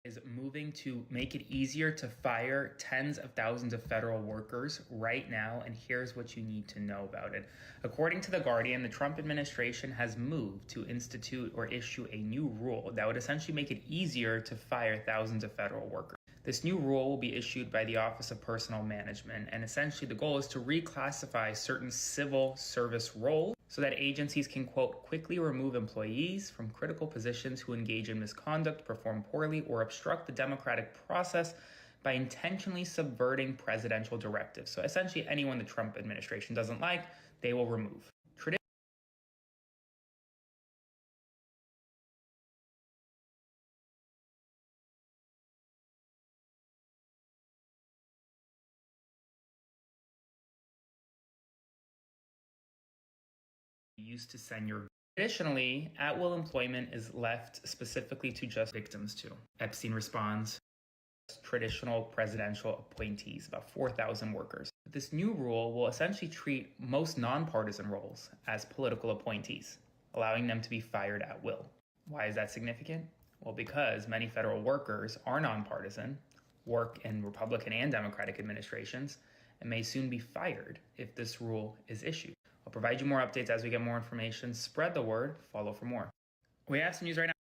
Is moving to make it easier to fire tens of thousands of federal workers right now, and here's what you need to know about it. According to The Guardian, the Trump administration has moved to institute or issue a new rule that would essentially make it easier to fire thousands of federal workers. This new rule will be issued by the Office of Personnel Management, and essentially the goal is to reclassify certain civil service roles so that agencies can, quote, quickly remove employees from critical positions who engage in misconduct, perform poorly, or obstruct the democratic process by intentionally subverting presidential directives. So essentially anyone the Trump administration doesn't like, they will remove. Used to send your Additionally, at-will employment is left specifically to just victims too. Epstein responds, traditional presidential appointees, about 4,000 workers. This new rule will essentially treat most nonpartisan roles as political appointees, allowing them to be fired at will. Why is that significant? Well, because many federal workers are nonpartisan, work in Republican and Democratic administrations, and may soon be fired if this rule is issued. I'll provide you more updates as we get more information. Spread the word, follow for more. We have some news right now.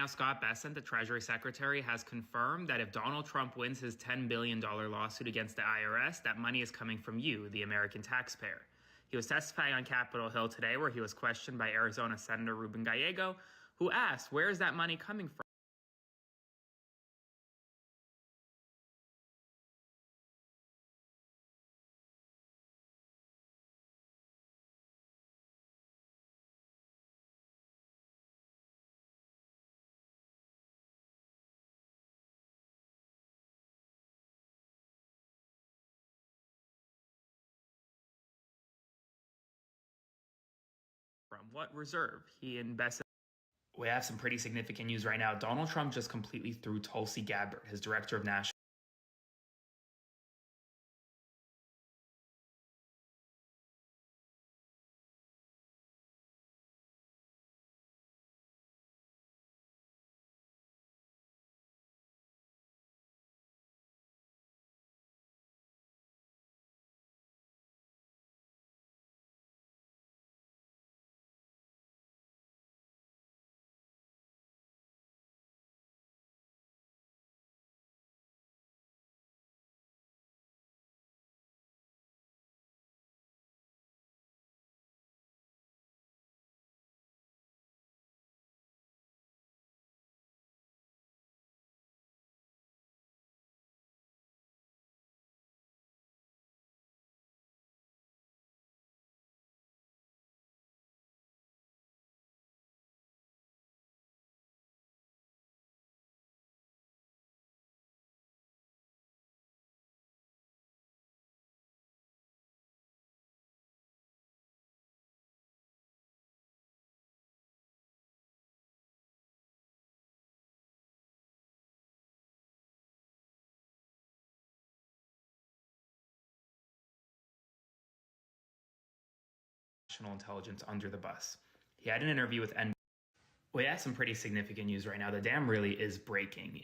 Scott Bessent, the Treasury Secretary, has confirmed that if Donald Trump wins his $10 billion lawsuit against the IRS, that money is coming from you, the American taxpayer. He was testifying on Capitol Hill today, where he was questioned by Arizona Senator Ruben Gallego, who asked, where is that money coming from? What reserve? He invested. We have some pretty significant news right now. Donald Trump just completely threw Tulsi Gabbard, his director of national intelligence under the bus. He had an interview with NBC. We have some pretty significant news right now. The dam really is breaking.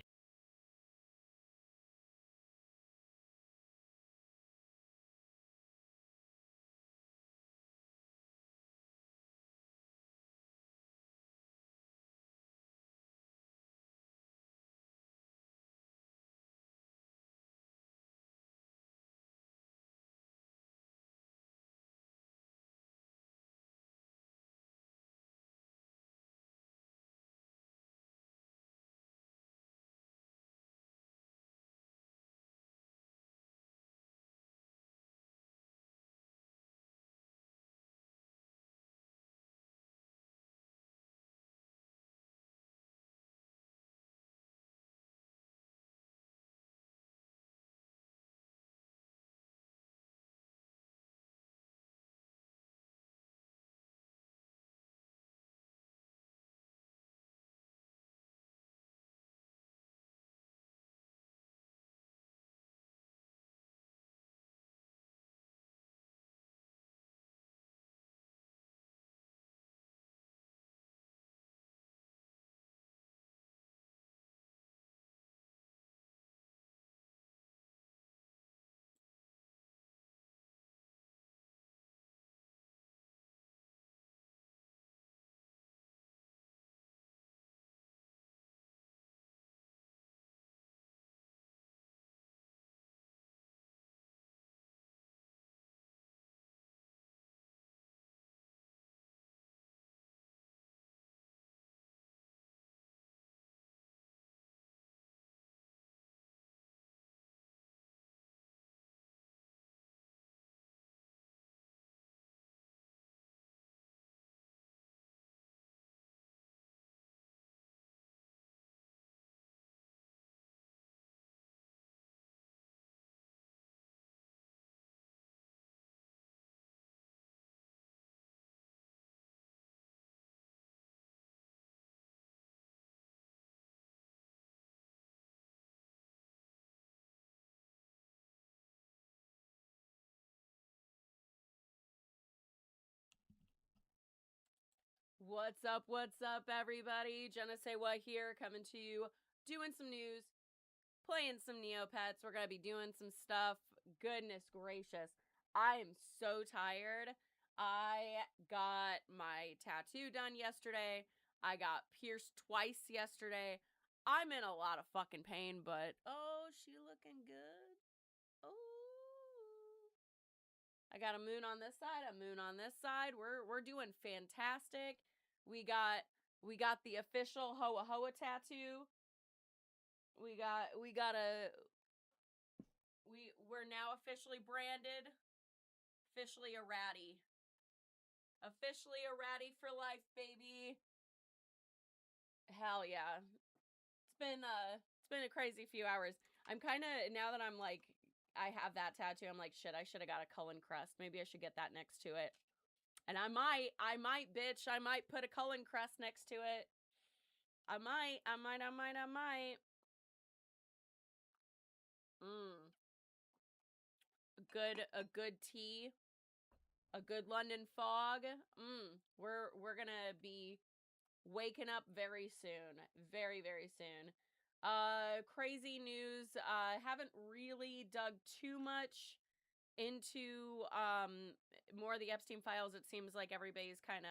What's up, everybody? Jenna Say What here, coming to you, doing some news, playing some Neopets. We're gonna be doing some stuff. Goodness gracious, I am so tired. I got my tattoo done yesterday. I got pierced twice yesterday. I'm in a lot of fucking pain, but oh, she looking good. Oh, I got a moon on this side, a moon on this side. We're doing fantastic. We got the official Hoa Hoa tattoo. We're now officially branded. Officially a ratty. Officially a ratty for life, baby. Hell yeah. It's been a crazy few hours. I'm kind of, now that I'm like, I have that tattoo, I'm like, shit, I should have got a Cullen crest. Maybe I should get that next to it. And I might, bitch. I might put a Cullen crest next to it. I might. A good tea. A good London fog. We're gonna be waking up very soon. Very, very soon. Crazy news. Haven't really dug too much into more of the Epstein files. It seems like everybody's kind of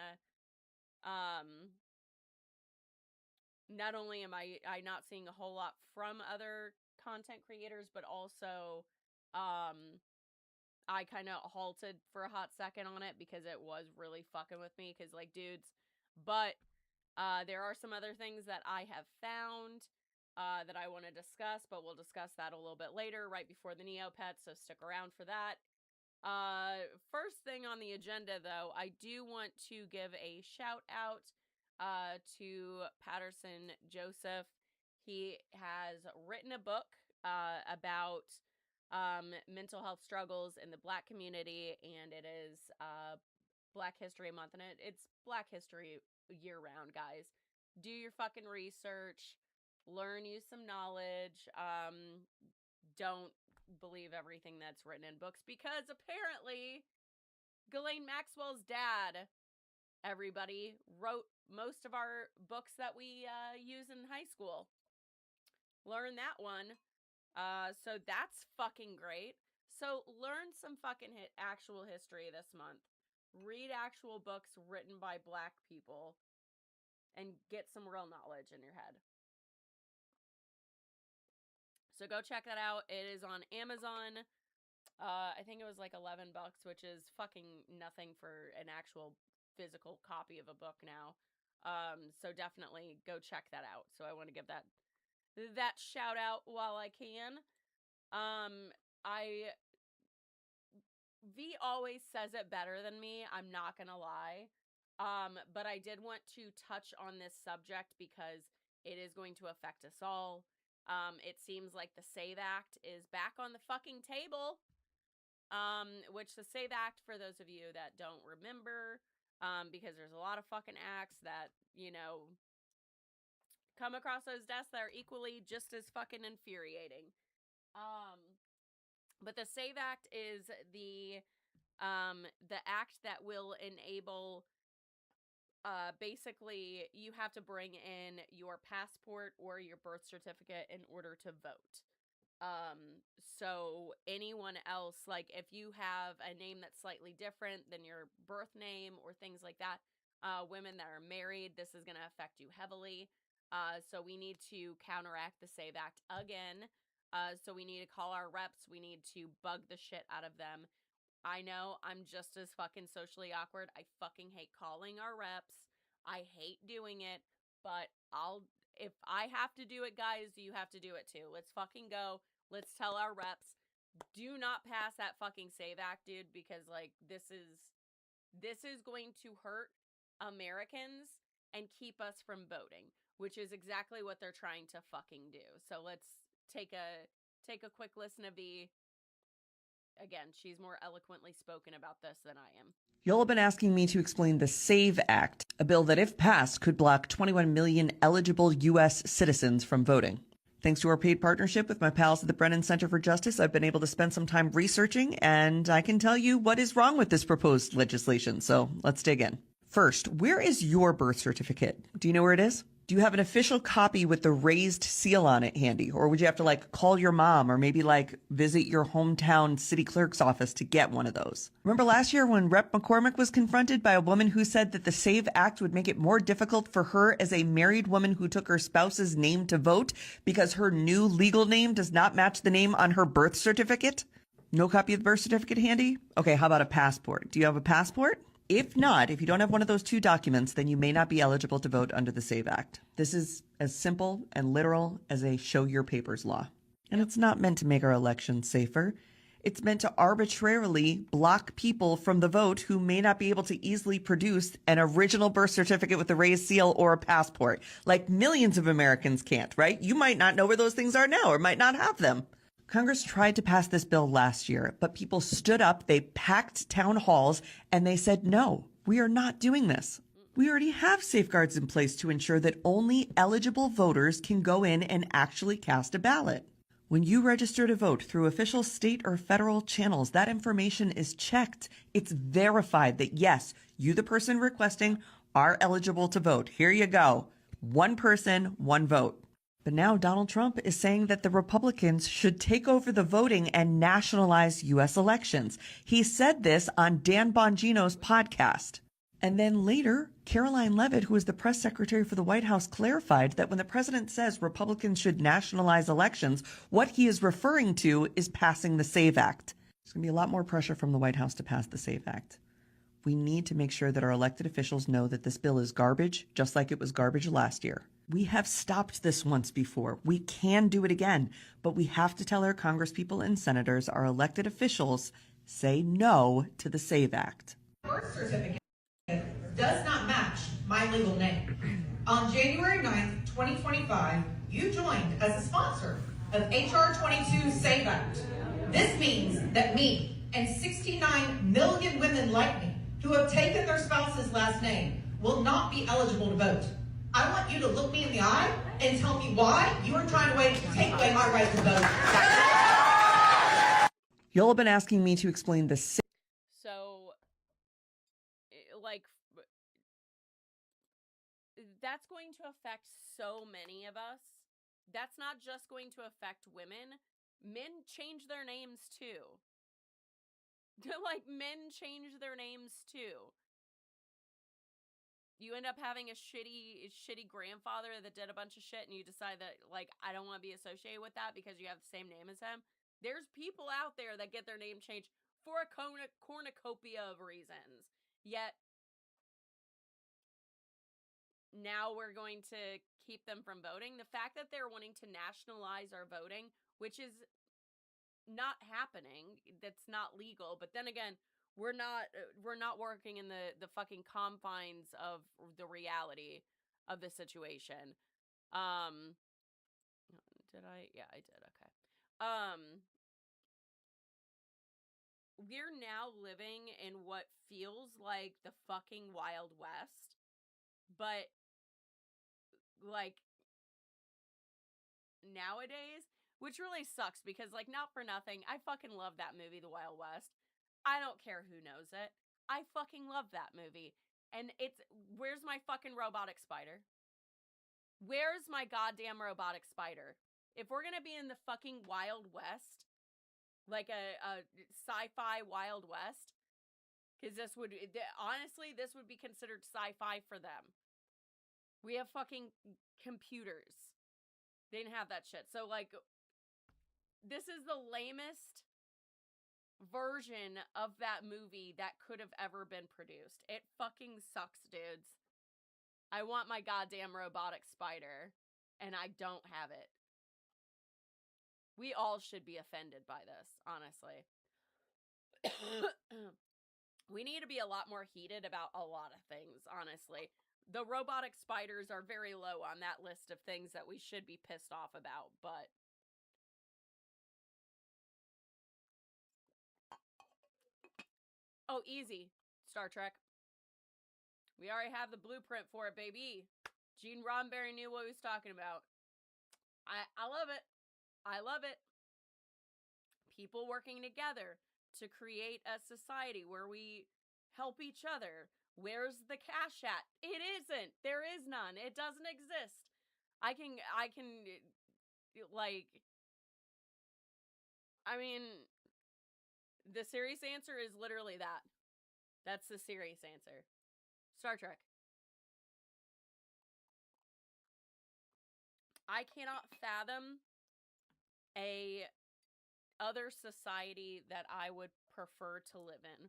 not only am I not seeing a whole lot from other content creators, but also I kind of halted for a hot second on it because it was really fucking with me, because like, dudes. But there are some other things that I have found that I want to discuss, but we'll discuss that a little bit later, right before the Neopets, so stick around for that. First thing on the agenda, though, I do want to give a shout out to Patterson Joseph. He has written a book about mental health struggles in the Black community, and it is Black History Month, and it's Black History year round, guys. Do your fucking research, learn you some knowledge. Don't believe everything that's written in books, because apparently Ghislaine Maxwell's dad, everybody, wrote most of our books that we use in high school. Learn that one. So that's fucking great. So learn some fucking actual history this month. Read actual books written by Black people and get some real knowledge in your head. So go check that out. It is on Amazon. I think it was like $11, which is fucking nothing for an actual physical copy of a book now. So definitely go check that out. So I want to give that shout out while I can. V always says it better than me, I'm not gonna lie. But I did want to touch on this subject because it is going to affect us all. It seems like the SAVE Act is back on the fucking table. Which the SAVE Act, for those of you that don't remember, because there's a lot of fucking acts that, you know, come across those desks that are equally just as fucking infuriating. But the SAVE Act is the act that will enable, basically, you have to bring in your passport or your birth certificate in order to vote. So anyone else, like if you have a name that's slightly different than your birth name or things like that, women that are married, this is going to affect you heavily. So we need to counteract the SAVE Act again. So we need to call our reps. We need to bug the shit out of them. I know I'm just as fucking socially awkward. I fucking hate calling our reps. I hate doing it, but if I have to do it, guys, you have to do it too. Let's fucking go. Let's tell our reps, do not pass that fucking SAVE Act, dude, because like this is going to hurt Americans and keep us from voting, which is exactly what they're trying to fucking do. So let's take a quick listen of V. Again, she's more eloquently spoken about this than I am. Y'all have been asking me to explain the SAVE Act, a bill that, if passed, could block 21 million eligible U.S. citizens from voting. Thanks to our paid partnership with my pals at the Brennan Center for Justice, I've been able to spend some time researching, and I can tell you what is wrong with this proposed legislation, so let's dig in. First, where is your birth certificate? Do you know where it is? Do you have an official copy with the raised seal on it handy? Or would you have to call your mom or maybe visit your hometown city clerk's office to get one of those? Remember last year when Rep. McCormick was confronted by a woman who said that the SAVE Act would make it more difficult for her as a married woman who took her spouse's name to vote because her new legal name does not match the name on her birth certificate? No copy of the birth certificate handy? Okay, how about a passport? Do you have a passport? If not, if you don't have one of those two documents, then you may not be eligible to vote under the SAVE Act. This is as simple and literal as a show your papers law. And it's not meant to make our elections safer. It's meant to arbitrarily block people from the vote who may not be able to easily produce an original birth certificate with a raised seal or a passport. Like millions of Americans can't, right? You might not know where those things are now or might not have them. Congress tried to pass this bill last year, but people stood up, they packed town halls, and they said, no, we are not doing this. We already have safeguards in place to ensure that only eligible voters can go in and actually cast a ballot. When you register to vote through official state or federal channels, that information is checked. It's verified that, yes, you, the person requesting, are eligible to vote. Here you go. One person, one vote. But now Donald Trump is saying that the Republicans should take over the voting and nationalize U.S. elections. He said this on Dan Bongino's podcast. And then later, Caroline Leavitt, who is the press secretary for the White House, clarified that when the president says Republicans should nationalize elections, what he is referring to is passing the SAVE Act. There's going to be a lot more pressure from the White House to pass the SAVE Act. We need to make sure that our elected officials know that this bill is garbage, just like it was garbage last year. We have stopped this once before. We can do it again, but we have to tell our congresspeople and senators, our elected officials, say no to the SAVE Act. Birth certificate does not match my legal name. On January 9th, 2025, you joined as a sponsor of HR 22 SAVE Act. This means that me and 69 million women like me who have taken their spouse's last name will not be eligible to vote. I want you to look me in the eye and tell me why you are trying to take away my right to vote. Y'all have been asking me to explain the So, that's going to affect so many of us. That's not just going to affect women. Men change their names too. Men change their names too. You end up having a shitty grandfather that did a bunch of shit and you decide that, I don't want to be associated with that because you have the same name as him. There's people out there that get their name changed for a cornucopia of reasons. Yet, now we're going to keep them from voting. The fact that they're wanting to nationalize our voting, which is not happening, that's not legal, but then again, we're not working in the fucking confines of the reality of the situation. Did I? Yeah, I did. Okay. We're now living in what feels like the fucking Wild West, but nowadays, which really sucks because not for nothing, I fucking love that movie, The Wild West. I don't care who knows it. I fucking love that movie. And where's my fucking robotic spider? Where's my goddamn robotic spider? If we're gonna be in the fucking Wild West, like a sci-fi Wild West, because this would be considered sci-fi for them. We have fucking computers. They didn't have that shit. So, this is the lamest version of that movie that could have ever been produced. It fucking sucks, dudes. I want my goddamn robotic spider, and I don't have it. We all should be offended by this, honestly. We need to be a lot more heated about a lot of things, honestly. The robotic spiders are very low on that list of things that we should be pissed off about, but oh, easy. Star Trek. We already have the blueprint for it, baby. Gene Roddenberry knew what he was talking about. I love it. I love it. People working together to create a society where we help each other. Where's the cash at? It isn't. There is none. It doesn't exist. I can, like, I mean, the serious answer is literally that. That's the serious answer. Star Trek. I cannot fathom a other society that I would prefer to live in.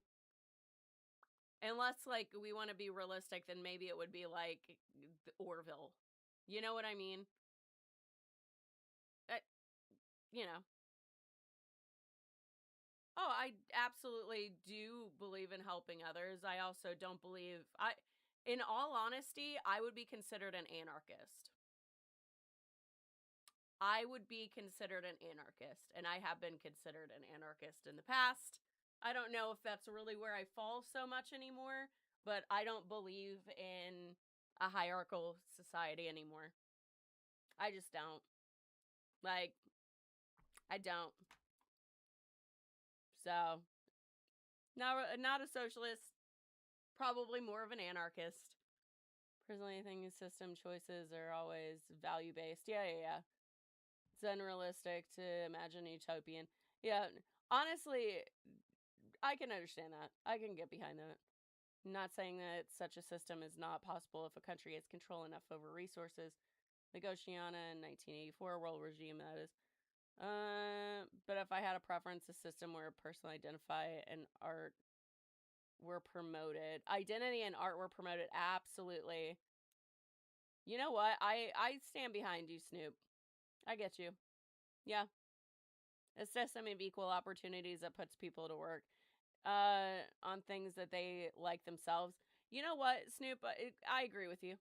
Unless, like, we want to be realistic, then maybe it would be, like, Orville. You know what I mean? You know. Oh, I absolutely do believe in helping others. I also don't believe... in all honesty, I would be considered an anarchist. I would be considered an anarchist, and I have been considered an anarchist in the past. I don't know if that's really where I fall so much anymore, but I don't believe in a hierarchical society anymore. I just don't. Like, I don't. So, not a socialist, probably more of an anarchist. Personally, I think system choices are always value-based. Yeah. It's unrealistic to imagine utopian. Yeah, honestly, I can understand that. I can get behind that. I'm not saying that such a system is not possible if a country has control enough over resources. Like Oceania in 1984, world regime, that is. But if I had a preference, a system where personal identify and art were promoted. Identity and art were promoted, absolutely. You know what? I stand behind you, Snoop. I get you. Yeah. A system of equal opportunities that puts people to work on things that they like themselves. You know what, Snoop? I agree with you.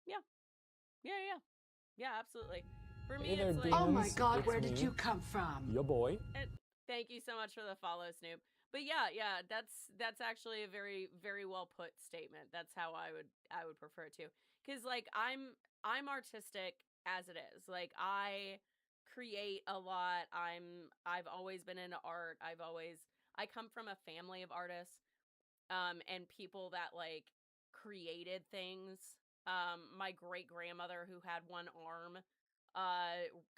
Yeah. Yeah, absolutely. For me, Hey there, it's like... demons. Oh my God, It's where did me, you come from? your boy. Thank you so much for the follow, Snoop. But yeah, that's actually a very, very well put statement. That's how I would prefer it to. Because, like, I'm artistic as it is. Like, I create a lot. I've always been into art. I come from a family of artists, and people that, like, created things. My great grandmother, who had one arm,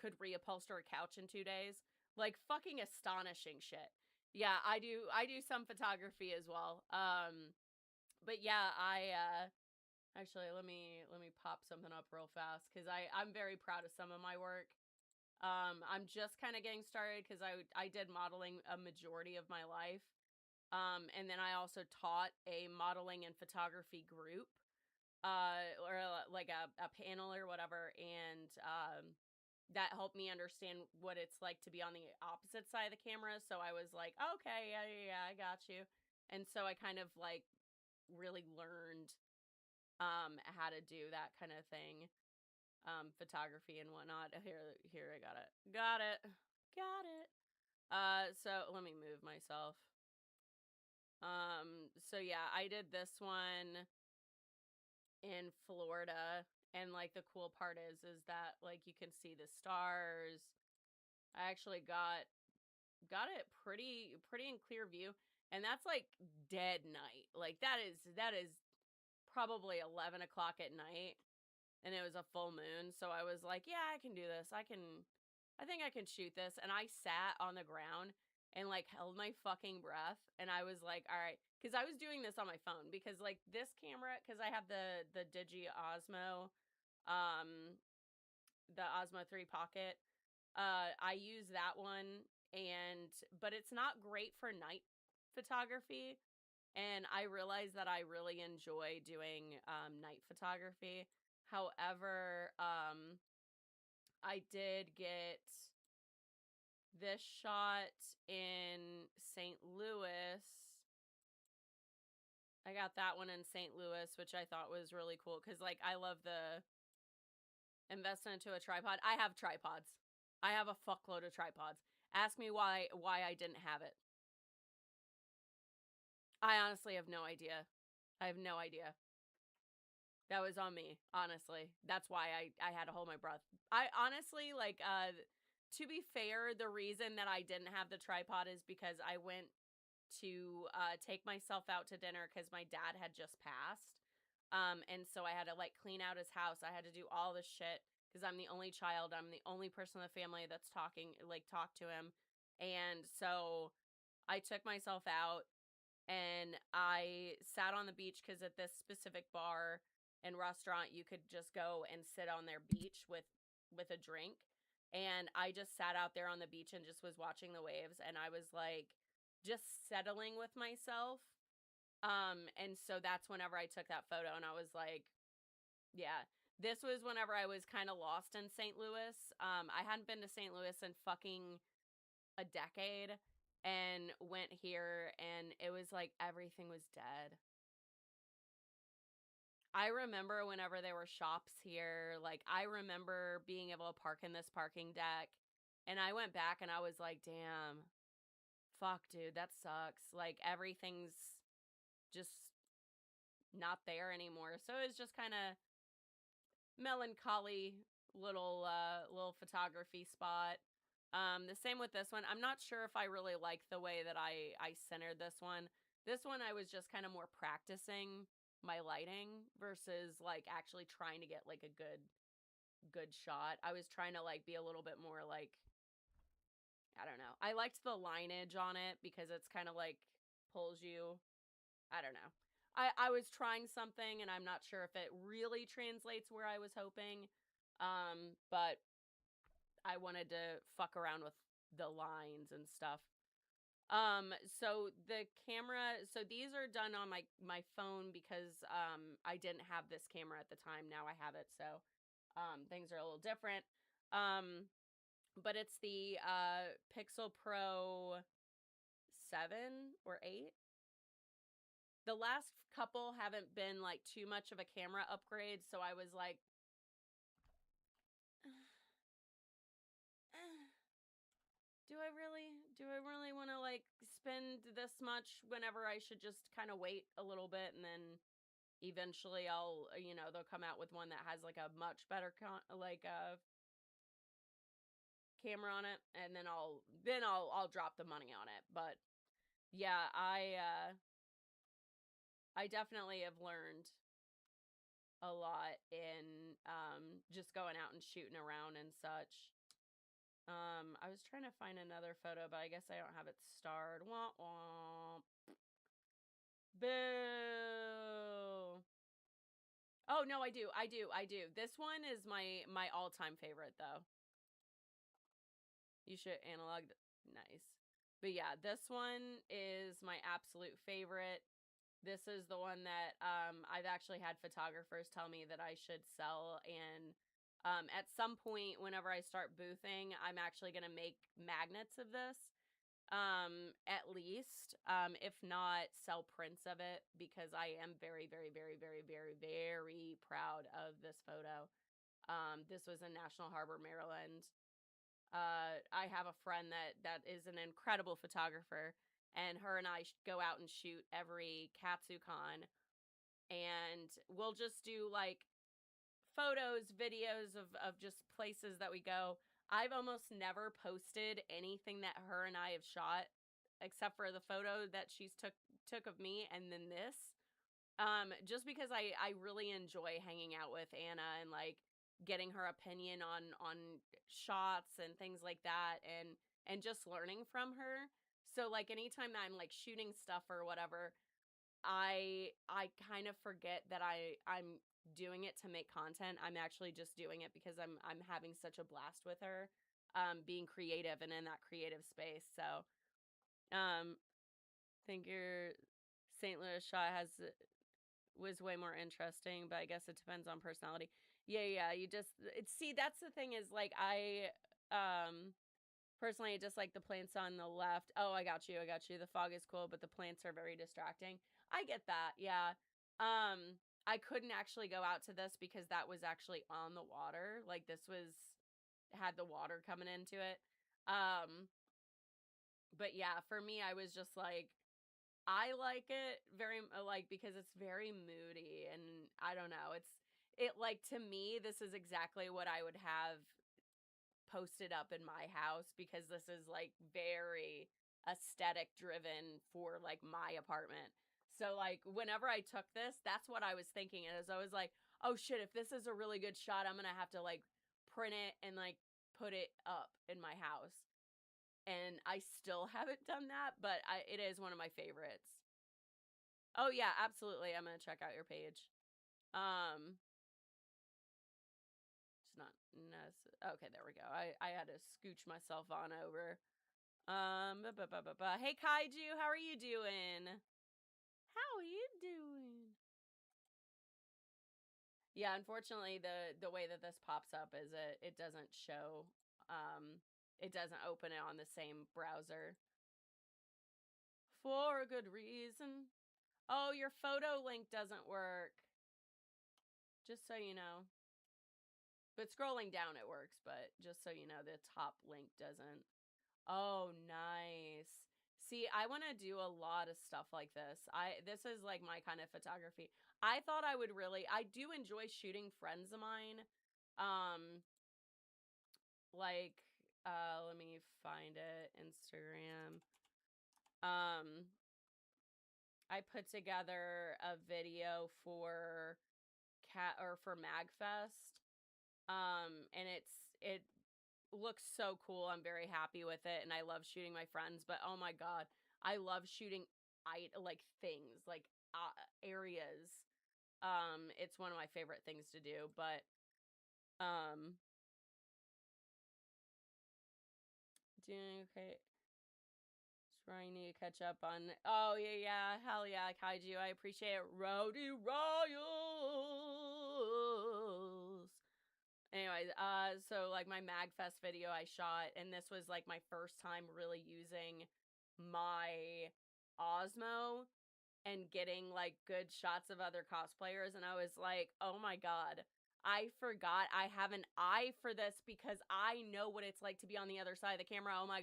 could reupholster a couch in 2 days. Like, fucking astonishing shit. Yeah, I do some photography as well. But yeah, actually, let me pop something up real fast, because I'm very proud of some of my work. I'm just kind of getting started because I did modeling a majority of my life. And then I also taught a modeling and photography group, or like a panel or whatever, and that helped me understand what it's like to be on the opposite side of the camera. So I was like, okay, yeah, I got you. And so I kind of, like, really learned how to do that kind of thing, photography and whatnot. Here, I got it. So let me move myself. So yeah, I did this one in Florida, and, like, the cool part is that, like, you can see the stars. I actually got it pretty in clear view, and that's, like, dead night. Like, that is probably 11 o'clock at night, and it was a full moon. So I was like, yeah, I can do this. I think I can shoot this. And I sat on the ground and, like, held my fucking breath, and I was like, all right, because I was doing this on my phone, because, like, this camera, because I have the Digi Osmo, the Osmo 3 Pocket. I use that one, but it's not great for night photography. And I realized that I really enjoy doing night photography. However, I did get this shot in St. Louis. I got that one in St. Louis, which I thought was really cool, because, like, I love the investment into a tripod. I have tripods. I have a fuckload of tripods. Ask me why I didn't have it. I honestly have no idea. I have no idea. That was on me, honestly. That's why I had to hold my breath. I honestly, like, to be fair, the reason that I didn't have the tripod is because I went to take myself out to dinner because my dad had just passed. And so I had to like clean out his house. I had to do all this shit because I'm the only child. I'm the only person in the family that's talk to him. And so I took myself out and I sat on the beach because at this specific bar and restaurant, you could just go and sit on their beach with a drink. And I just sat out there on the beach and just was watching the waves. And I was like, just settling with myself. And so that's whenever I took that photo and I was like, yeah, this was whenever I was kind of lost in St. Louis. I hadn't been to St. Louis in fucking a decade and went here and it was like everything was dead. I remember whenever there were shops here, like I remember being able to park in this parking deck and I went back and I was like, damn, fuck, dude, that sucks. Like everything's just not there anymore. So it's just kind of melancholy little photography spot. The same with this one. I'm not sure if I really like the way that I centered this one. This one I was just kind of more practicing my lighting versus like actually trying to get like a good shot. I was trying to like be a little bit more like, I don't know. I liked the lineage on it because it's kind of like pulls you. I don't know. I was trying something and I'm not sure if it really translates where I was hoping. But I wanted to fuck around with the lines and stuff. So the camera, so these are done on my phone because I didn't have this camera at the time. Now I have it, so things are a little different. But it's the Pixel Pro 7 or 8. The last couple haven't been like too much of a camera upgrade, so I was like do I really want to like spend this much whenever I should just kind of wait a little bit and then eventually I'll, they'll come out with one that has like a much better camera on it and then I'll drop the money on it. But yeah, I definitely have learned a lot in just going out and shooting around and such. I was trying to find another photo, but I guess I don't have it starred. Womp womp. Boo. Oh no, I do. This one is my all-time favorite though. You should analog. Nice. But yeah, this one is my absolute favorite. This is the one that I've actually had photographers tell me that I should sell. And at some point, whenever I start boothing, I'm actually going to make magnets of this. At least, if not sell prints of it, because I am very, very, very, very, very, very proud of this photo. This was in National Harbor, Maryland. I have a friend that is an incredible photographer, and her and I go out and shoot every KatsuCon, and we'll just do like photos, videos of just places that we go. I've almost never posted anything that her and I have shot, except for the photo that she's took of me, and then this. Just because I really enjoy hanging out with Anna and like getting her opinion on shots and things like that, and just learning from her. So like anytime I'm like shooting stuff or whatever, I kind of forget that I'm doing it to make content. I'm actually just doing it because I'm having such a blast with her, being creative and in that creative space. So, think your St. Louis shot was way more interesting, but I guess it depends on personality. Yeah, you just see, that's the thing is like I personally I just like the plants on the left. Oh, I got you. The fog is cool, but the plants are very distracting. I get that. Yeah. I couldn't actually go out to this because that was actually on the water. Like this had the water coming into it. But yeah, for me I was just like I like it very like because it's very moody and I don't know. It like to me this is exactly what I would have posted up in my house because this is like very aesthetic driven for like my apartment. So like whenever I took this, that's what I was thinking. And as I was like, oh shit, if this is a really good shot, I'm gonna have to like print it and like put it up in my house. And I still haven't done that, but it is one of my favorites. Oh yeah, absolutely. I'm gonna check out your page. It's not okay, there we go. I had to scooch myself on over. Hey Kaiju, how are you doing? How are you doing? Yeah, unfortunately the way that this pops up is it doesn't show it doesn't open it on the same browser. For a good reason. Oh, your photo link doesn't work. Just so you know. But scrolling down it works, but just so you know, the top link doesn't. Oh, nice. See, I want to do a lot of stuff like this. This is like my kind of photography. I thought I would really, I do enjoy shooting friends of mine. Like, let me find it. Instagram. I put together a video for MagFest. And it looks so cool. I'm very happy with it, and I love shooting my friends. But oh my god, I love shooting like things, like areas. It's one of my favorite things to do. But doing okay. I need to catch up on. Oh yeah, hell yeah, Kaiju. I appreciate it. Rowdy Royals. Anyways, so like my MagFest video I shot, and this was like my first time really using my Osmo and getting like good shots of other cosplayers, and I was like, oh my god, I forgot I have an eye for this because I know what it's like to be on the other side of the camera. Oh my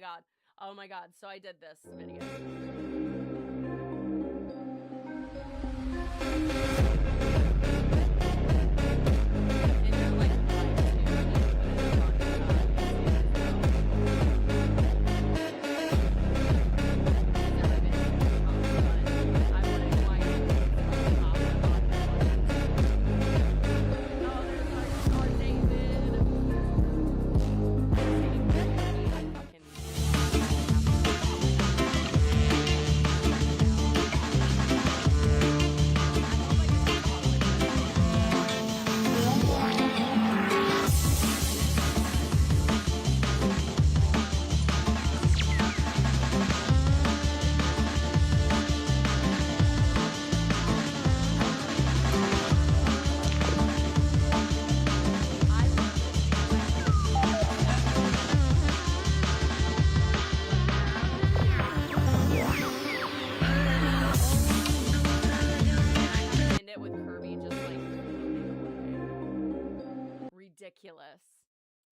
god. So I did this video.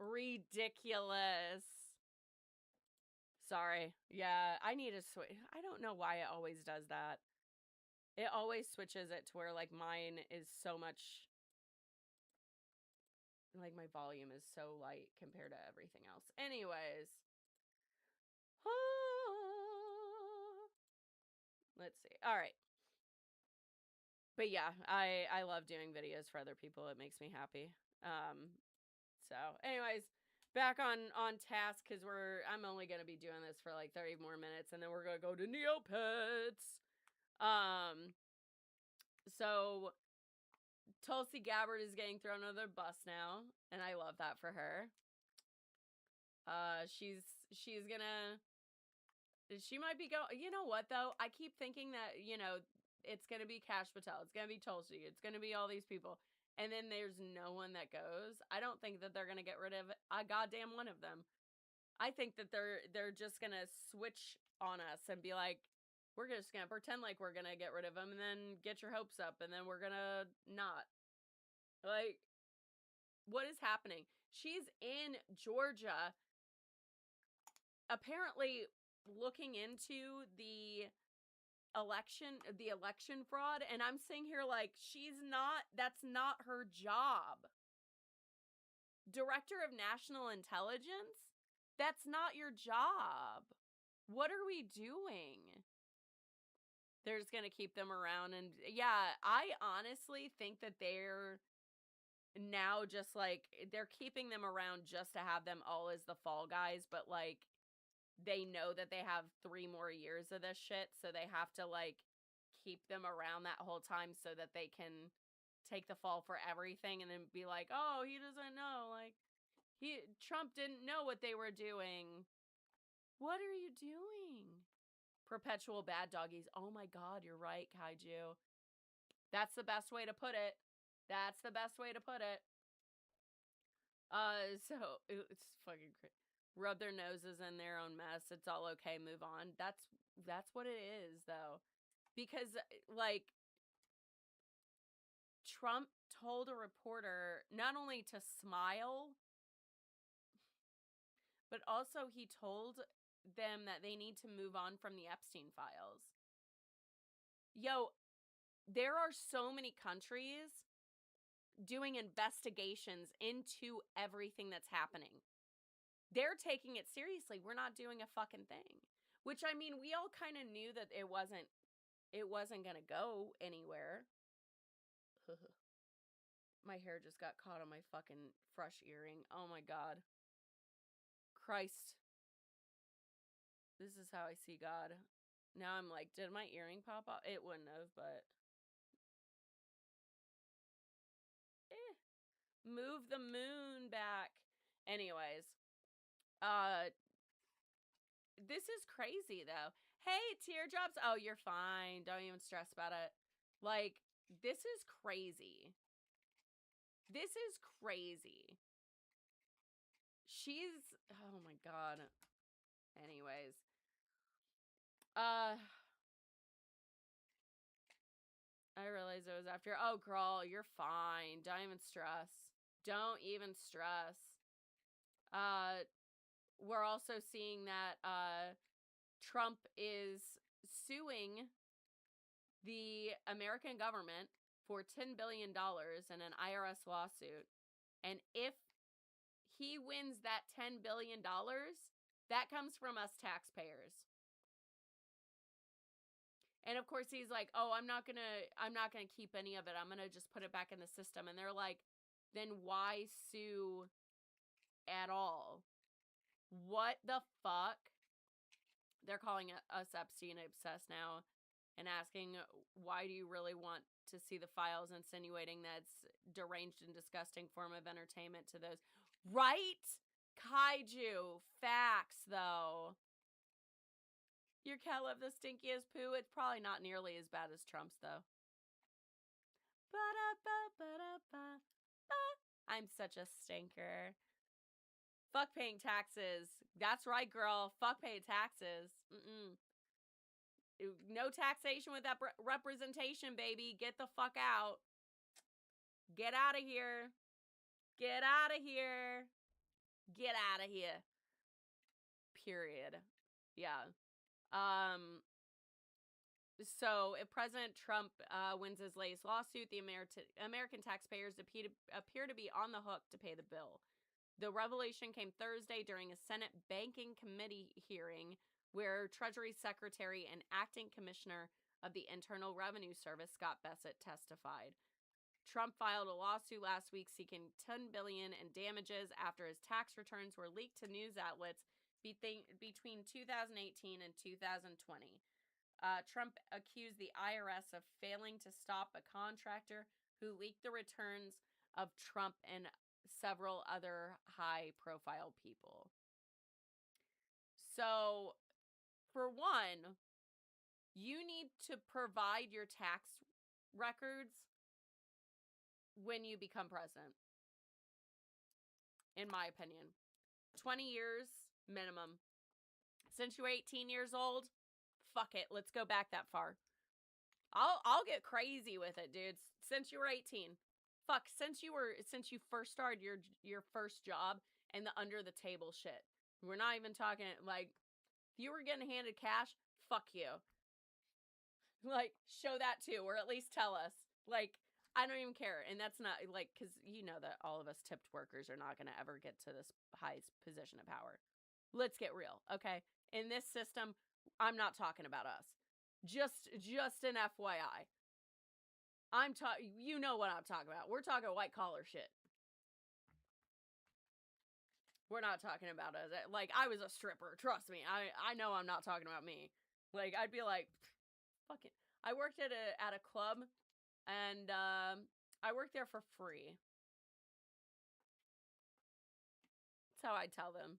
Ridiculous. Sorry. Yeah, I need to switch. I don't know why it always does that. It always switches it to where like mine is so much, like my volume is so light compared to everything else. Anyways. Let's see. All right. But yeah, I love doing videos for other people. It makes me happy. So anyways, back on task, because I'm only gonna be doing this for like 30 more minutes, and then we're gonna go to Neopets. So Tulsi Gabbard is getting thrown under the bus now, and I love that for her. She's gonna. She might be going. You know what though? I keep thinking that it's gonna be Kash Patel. It's gonna be Tulsi. It's gonna be all these people. And then there's no one that goes. I don't think that they're gonna get rid of a goddamn one of them. I think that they're just gonna switch on us and be like, we're just gonna pretend like we're gonna get rid of them, and then get your hopes up, and then we're gonna not. Like, what is happening? She's in Georgia, apparently looking into the election fraud, and I'm sitting here like, that's not her job. Director of National Intelligence? That's not your job. What are we doing? They're just going to keep them around. And yeah, I honestly think that they're now just like, they're keeping them around just to have them all as the fall guys. But like, they know that they have 3 more years of this shit. So they have to like keep them around that whole time so that they can take the fall for everything and then be like, oh, he doesn't know. Like, Trump didn't know what they were doing. What are you doing? Perpetual bad doggies. Oh my God, you're right, Kaiju. That's the best way to put it. That's the best way to put it. So it's fucking crazy. Rub their noses in their own mess. It's all okay. Move on. That's what it is, though, because like Trump told a reporter not only to smile, but also he told them that they need to move on from the Epstein files. Yo, there are so many countries doing investigations into everything that's happening. They're taking it seriously. We're not doing a fucking thing. Which, I mean, we all kind of knew that it wasn't going to go anywhere. My hair just got caught on my fucking fresh earring. Oh my God. Christ. This is how I see God. Now I'm like, did my earring pop off? It wouldn't have, but... Move the moon back. Anyways. This is crazy, though. Hey, teardrops. Oh, you're fine. Don't even stress about it. Like, this is crazy. This is crazy. She's... Oh, my God. Anyways. I realized it was after... Oh, girl, you're fine. Don't even stress. Don't even stress. We're also seeing that Trump is suing the American government for $10 billion in an IRS lawsuit. And if he wins that $10 billion, that comes from us taxpayers. And of course he's like, oh, I'm not gonna keep any of it. I'm gonna just put it back in the system. And they're like, then why sue at all? What the fuck? They're calling us Epstein obsessed now and asking, why do you really want to see the files, insinuating that's deranged and disgusting form of entertainment to those. Right? Kaiju. Facts, though. Your cat left the stinkiest poo. It's probably not nearly as bad as Trump's, though. Ba-da-ba-ba-da-ba. I'm such a stinker. Fuck paying taxes. That's right, girl. Fuck paying taxes. No taxation without representation, baby. Get the fuck out. Get out of here. Get out of here. Get out of here. Period. Yeah. So if President Trump wins his latest lawsuit, the American taxpayers appear to be on the hook to pay the bill. The revelation came Thursday during a Senate Banking Committee hearing where Treasury Secretary and Acting Commissioner of the Internal Revenue Service, Scott Bessent, testified. Trump filed a lawsuit last week seeking $10 billion in damages after his tax returns were leaked to news outlets between 2018 and 2020. Trump accused the IRS of failing to stop a contractor who leaked the returns of Trump and several other high-profile people. So, for one, you need to provide your tax records when you become president. In my opinion. 20 years minimum. Since you were 18 years old, fuck it. Let's go back that far. I'll get crazy with it, dude. Since you were 18. Fuck, since you first started your first job and the under the table shit. We're not even talking like if you were getting handed cash, fuck you. Like, show that too, or at least tell us. Like, I don't even care. And that's not, like, because you know that all of us tipped workers are not going to ever get to this high position of power. Let's get real, okay? In this system, I'm not talking about us. Just an FYI. You know what I'm talking about. We're talking white collar shit. We're not talking about us. Like, I was a stripper. Trust me. I know I'm not talking about me. Like, I'd be like, fuck it. I worked at a club, and I worked there for free. That's how I'd tell them.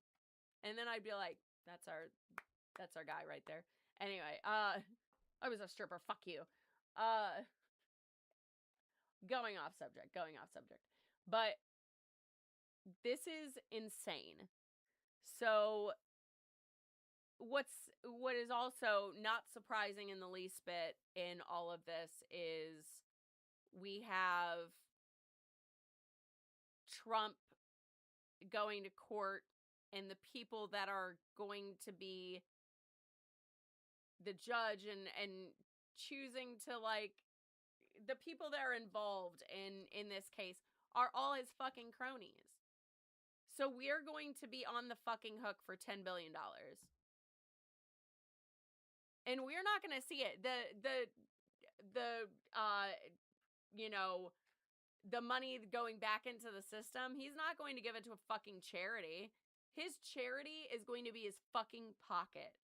And then I'd be like, that's our guy right there. Anyway, I was a stripper. Fuck you. Going off subject. But this is insane. So what is also not surprising in the least bit in all of this is we have Trump going to court, and the people that are going to be the judge and choosing to, like, the people that are involved in this case are all his fucking cronies. So we're going to be on the fucking hook for $10 billion. And we're not going to see it. The money going back into the system, he's not going to give it to a fucking charity. His charity is going to be his fucking pocket.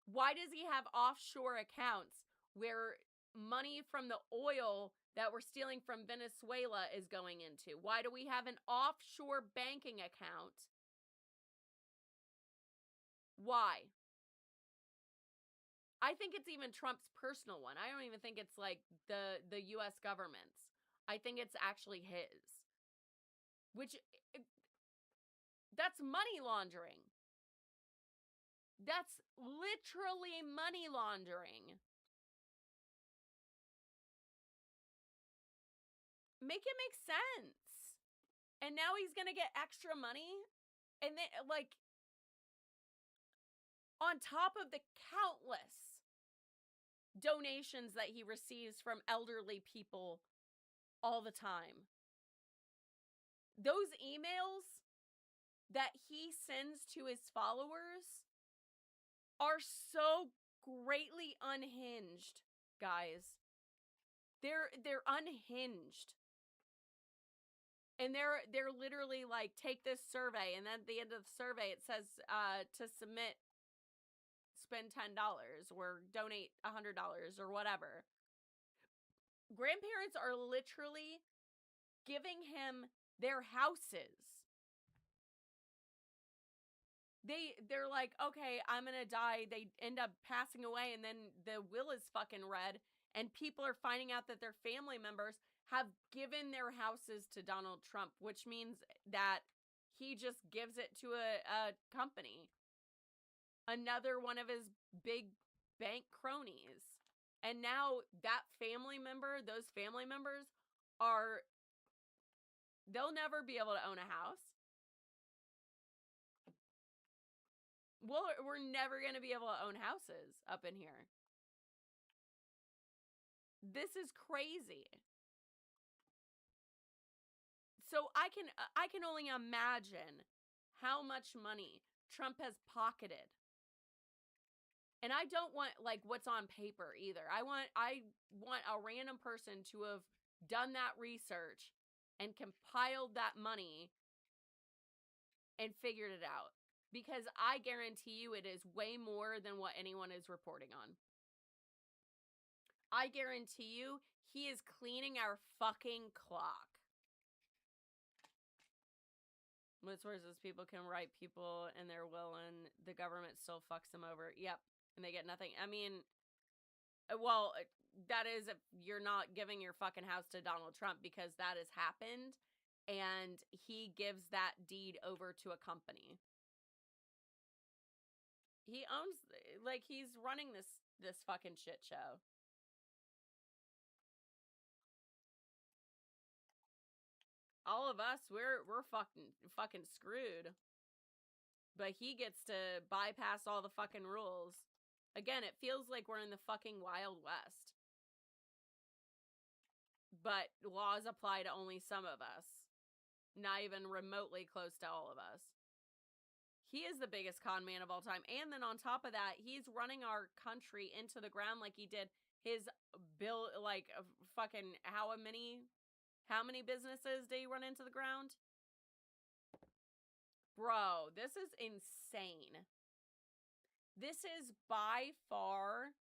Why does he have offshore accounts where money from the oil that we're stealing from Venezuela is going into? Why do we have an offshore banking account? Why? I think it's even Trump's personal one. I don't even think it's like the US government's. I think it's actually his. Which, that's money laundering. That's literally money laundering. Make it make sense. And now he's going to get extra money. And then, like, on top of the countless donations that he receives from elderly people all the time. Those emails that he sends to his followers are so greatly unhinged, guys. They're unhinged. And they're literally like, take this survey, and then at the end of the survey it says to submit, spend $10 or donate $100 or whatever. Grandparents are literally giving him their houses. They're like, okay, I'm gonna die. They end up passing away, and then the will is fucking read, and people are finding out that their family members have given their houses to Donald Trump, which means that he just gives it to a company. Another one of his big bank cronies. And now that family member, those family members they'll never be able to own a house. Well, we're never going to be able to own houses up in here. This is crazy. So I can only imagine how much money Trump has pocketed. And I don't want, like, what's on paper either. I want a random person to have done that research and compiled that money and figured it out. Because I guarantee you it is way more than what anyone is reporting on. I guarantee you he is cleaning our fucking clock. What sources? People can write people in their will and the government still fucks them over. Yep. And they get nothing. I mean, well, that is if you're not giving your fucking house to Donald Trump, because that has happened. And he gives that deed over to a company. He owns, like, he's running this fucking shit show. All of us, we're fucking screwed. But he gets to bypass all the fucking rules. Again, it feels like we're in the fucking Wild West. but laws apply to only some of us, not even remotely close to all of us. He is the biggest con man of all time. And then on top of that, he's running our country into the ground like he did his bill, like fucking how many businesses did he run into the ground? Bro, this is insane. This is by far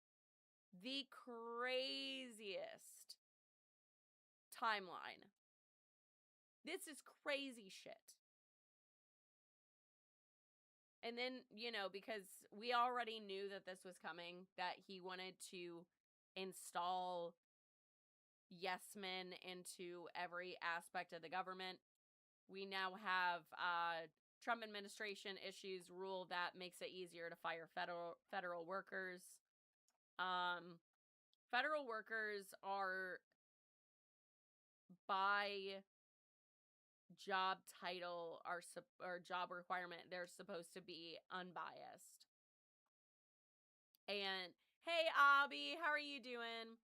the craziest timeline. This is crazy shit. And then, you know, because we already knew that this was coming, that he wanted to install yes men into every aspect of the government. We now have Trump administration issues rule that makes it easier to fire federal workers. Federal workers are by job title or job requirement, they're supposed to be unbiased. And hey, Abby, how are you doing?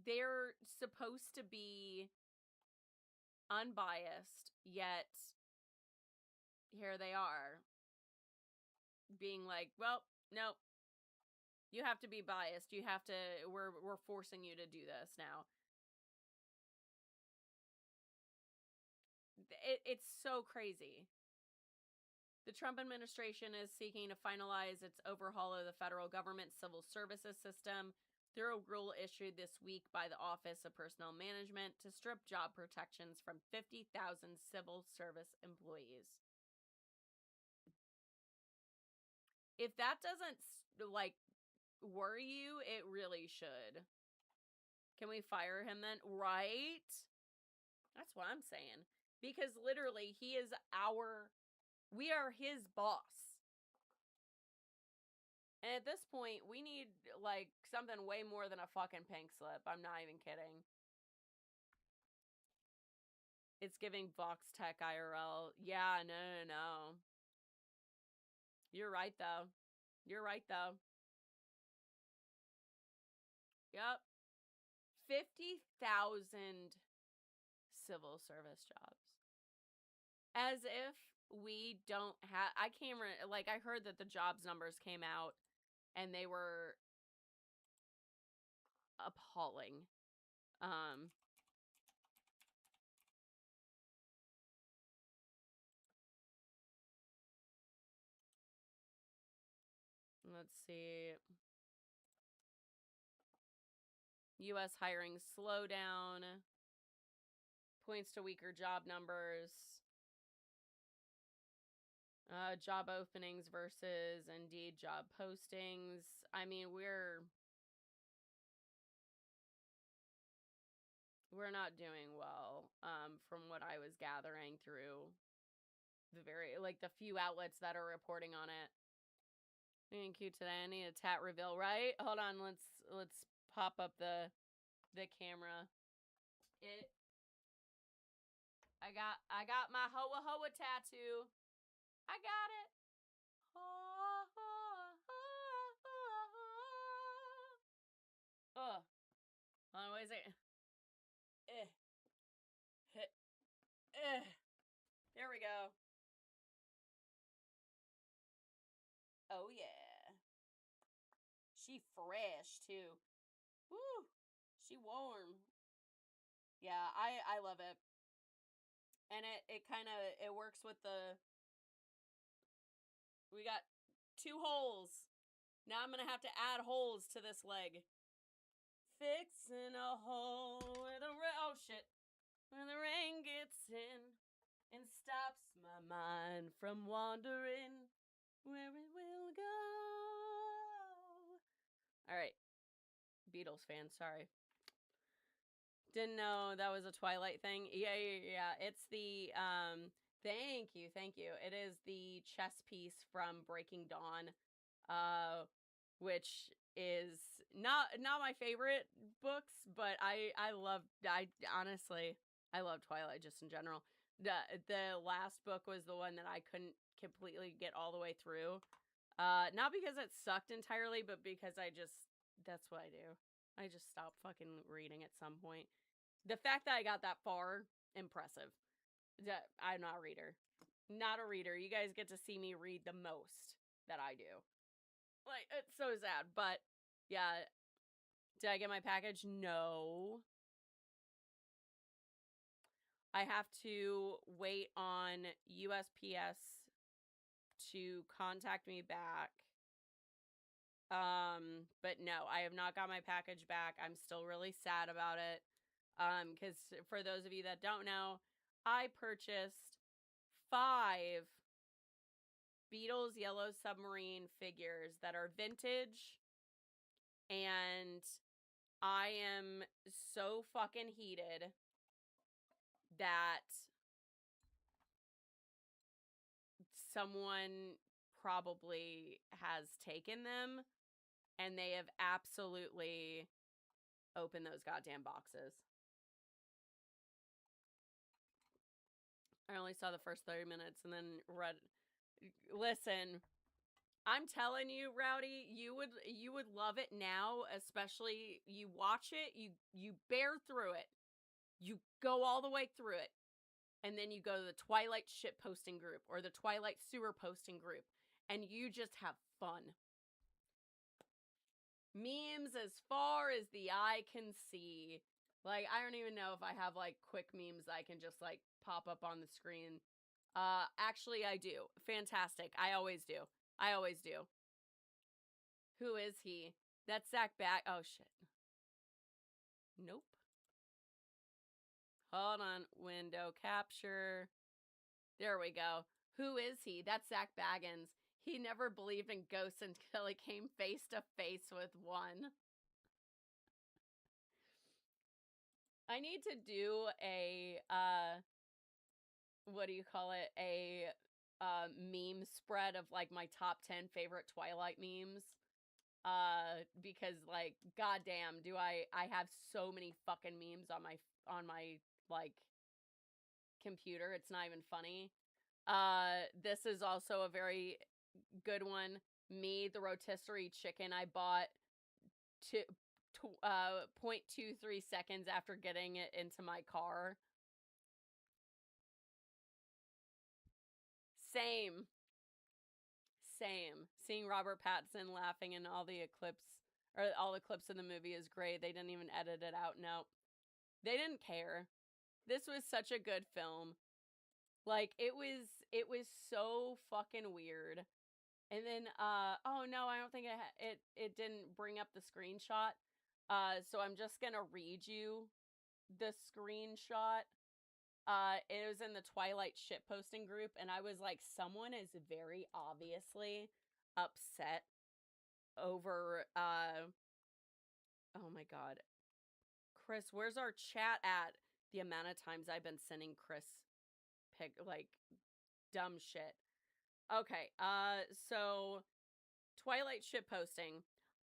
They're supposed to be unbiased, yet here they are being like, well, no, you have to be biased. You have to, we're forcing you to do this now. It's so crazy. The Trump administration is seeking to finalize its overhaul of the federal government civil services system through a rule issued this week by the Office of Personnel Management to strip job protections from 50,000 civil service employees. If that doesn't, like, worry you, it really should. Can we fire him then? Right? That's what I'm saying. Because literally, he is we are his boss. And at this point, we need, like, something way more than a fucking pink slip. I'm not even kidding. It's giving Vox Tech IRL. Yeah, no. You're right, though. You're right, though. Yep. 50,000 civil service jobs. As if we don't have... I heard that the jobs numbers came out, and they were appalling. Let's see. U.S. hiring slowdown. Points to weaker job numbers. Job openings versus Indeed job postings. I mean, we're not doing well, from what I was gathering through the few outlets that are reporting on it. Being cute today. I need a tat reveal, right? Hold on, let's pop up the camera. I got my Hoa Hoa tattoo. I got it. Oh. Hold on, wait a second. There we go. Oh, yeah. She fresh, too. Woo. She warm. Yeah, I love it. And it kind of, it works with we got 2 holes. Now I'm going to have to add holes to this leg. Fixing a hole where oh shit. When the rain gets in and stops my mind from wandering where it will go. Alright. Beatles fan, sorry. Didn't know that was a Twilight thing. Yeah. It's the, thank you. It is the chess piece from Breaking Dawn, which is not my favorite books, but I honestly love Twilight just in general. The last book was the one that I couldn't completely get all the way through. Not because it sucked entirely, but because that's what I do. I just stopped fucking reading at some point. The fact that I got that far, impressive. I'm not a reader. Not a reader. You guys get to see me read the most that I do. Like, it's so sad. But, yeah. Did I get my package? No. I have to wait on USPS to contact me back. But no, I have not got my package back. I'm still really sad about it. Because for those of you that don't know, I purchased 5 Beatles Yellow Submarine figures that are vintage, and I am so fucking heated that someone probably has taken them, and they have absolutely opened those goddamn boxes. I only saw the first 30 minutes and then read. Listen, I'm telling you, Rowdy, you would love it now, especially you watch it, you bear through it. You go all the way through it. And then you go to the Twilight shit posting group or the Twilight sewer posting group, and you just have fun. Memes as far as the eye can see. Like, I don't even know if I have, like, quick memes I can just, like, pop up on the screen. Actually, I do. Fantastic. I always do. I always do. Who is he? That's Zach Bag. Oh, shit. Nope. Hold on. Window capture. There we go. Who is he? That's Zach Baggins. He never believed in ghosts until he came face to face with one. I need to do a, what do you call it? A meme spread of like my top 10 favorite Twilight memes. Because like, goddamn, do I have so many fucking memes on my like computer. It's not even funny. This is also a very good one. Me, the rotisserie chicken I bought 0.23 seconds after getting it into my car. Same. Seeing Robert Pattinson laughing in all the clips in the movie is great. They didn't even edit it out. No. They didn't care. This was such a good film. Like, it was so fucking weird. And then, oh no, I don't think it didn't bring up the screenshot. So I'm just gonna read you the screenshot. It was in the Twilight shitposting group, and I was like, someone is very obviously upset over, oh my god. Chris, where's our chat at? The amount of times I've been sending Chris like, dumb shit. Okay, so Twilight shitposting.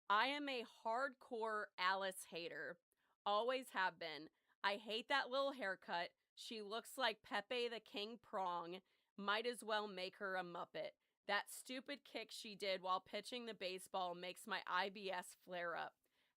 I am a hardcore Alice hater. Always have been. I hate that little haircut. She looks like Pepe the King Prong. Might as well make her a Muppet. That stupid kick she did while pitching the baseball makes my IBS flare up.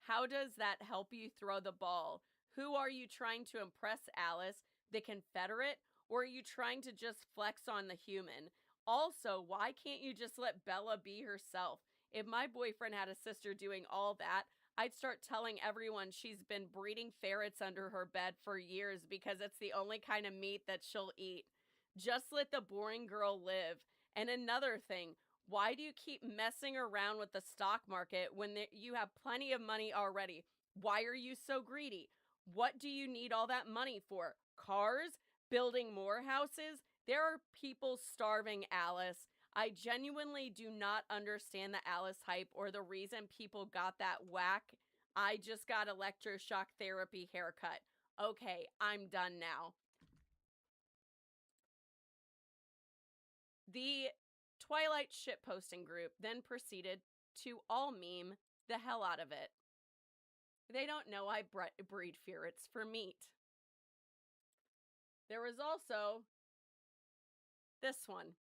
How does that help you throw the ball? Who are you trying to impress, Alice? The Confederate? Or are you trying to just flex on the human? Also, why can't you just let Bella be herself? If my boyfriend had a sister doing all that, I'd start telling everyone she's been breeding ferrets under her bed for years because it's the only kind of meat that she'll eat. Just let the boring girl live. And another thing, why do you keep messing around with the stock market when you have plenty of money already? Why are you so greedy? What do you need all that money for? Cars? Building more houses? There are people starving, Alice. I genuinely do not understand the Alice hype or the reason people got that whack. I just got electroshock therapy haircut. Okay, I'm done now. The Twilight shitposting group then proceeded to all meme the hell out of it. They don't know I breed ferrets for meat. There was also this one.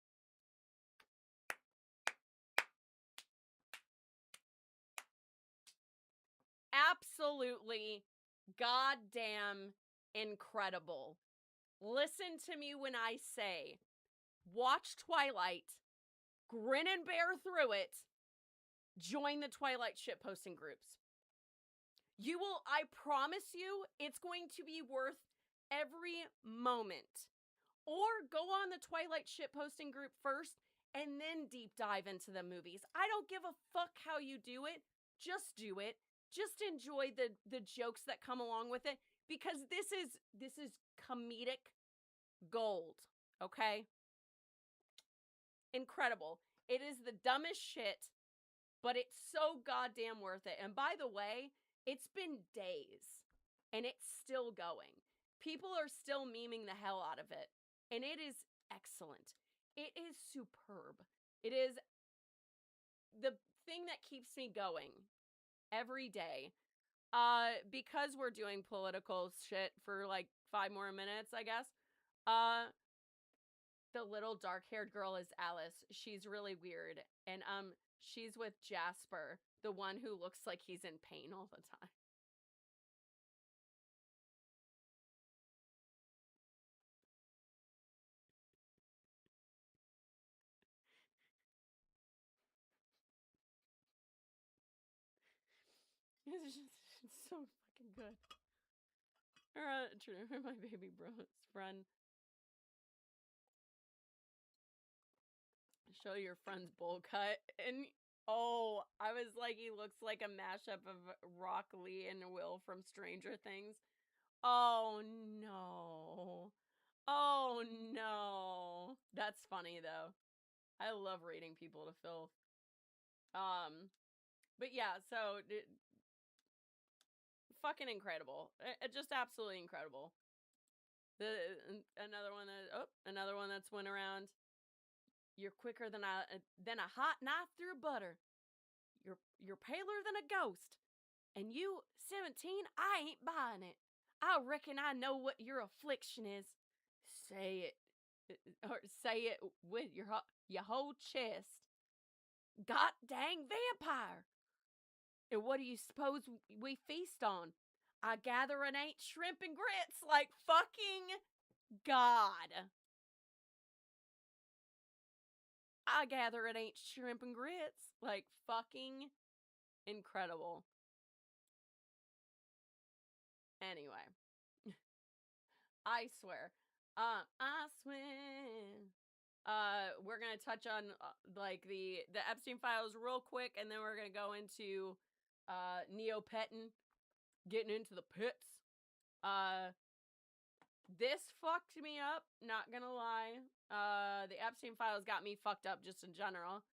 absolutely goddamn incredible. Listen to me when I say, watch Twilight, grin and bear through it, join the Twilight shitposting groups. You will, I promise you, it's going to be worth every moment. Or go on the Twilight shitposting group first and then deep dive into the movies. I don't give a fuck how you do it. Just do it. Just enjoy the jokes that come along with it, because this is comedic gold, okay? Incredible. It is the dumbest shit, but it's so goddamn worth it. And by the way, it's been days and it's still going. People are still memeing the hell out of it, and it is excellent. It is superb. It is the thing that keeps me going every day. Because we're doing political shit for like 5 more minutes, I guess. The little dark-haired girl is Alice. She's really weird. And she's with Jasper, the one who looks like he's in pain all the time. It's so fucking good. True, my baby bro's friend. Show your friend's bowl cut. And oh, I was like, he looks like a mashup of Rock Lee and Will from Stranger Things. Oh no. Oh no. That's funny though. I love rating people to filth. But yeah, so fucking incredible. Just absolutely incredible. Another one that's went around. You're quicker than a hot knife through butter. You're paler than a ghost. And you, 17, I ain't buying it. I reckon I know what your affliction is. Say it. Or say it with your whole chest. God dang vampire. And what do you suppose we feast on? I gather it ain't shrimp and grits. Like fucking God. I gather it ain't shrimp and grits. Like fucking incredible. Anyway. I swear. I swear. We're gonna touch on like the Epstein files real quick, and then we're gonna go into Neopetting, getting into the pits. This fucked me up, not gonna lie. The Epstein files got me fucked up just in general.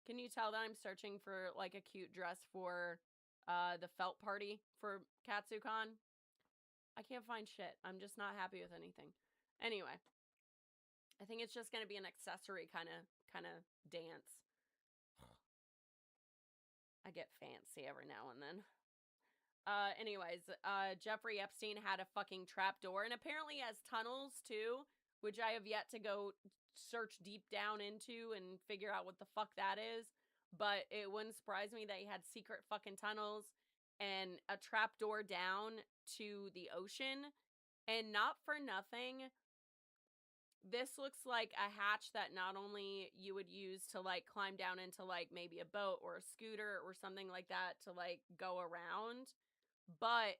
Can you tell that I'm searching for like a cute dress for the felt party for KatsuCon? I can't find shit. I'm just not happy with anything. Anyway, I think it's just gonna be an accessory kind of dance. I get fancy every now and then. Anyways, Jeffrey Epstein had a fucking trapdoor, and apparently has tunnels too, which I have yet to go search deep down into and figure out what the fuck that is. But it wouldn't surprise me that he had secret fucking tunnels and a trapdoor down to the ocean. And not for nothing, this looks like a hatch that not only you would use to like climb down into like maybe a boat or a scooter or something like that to like go around, but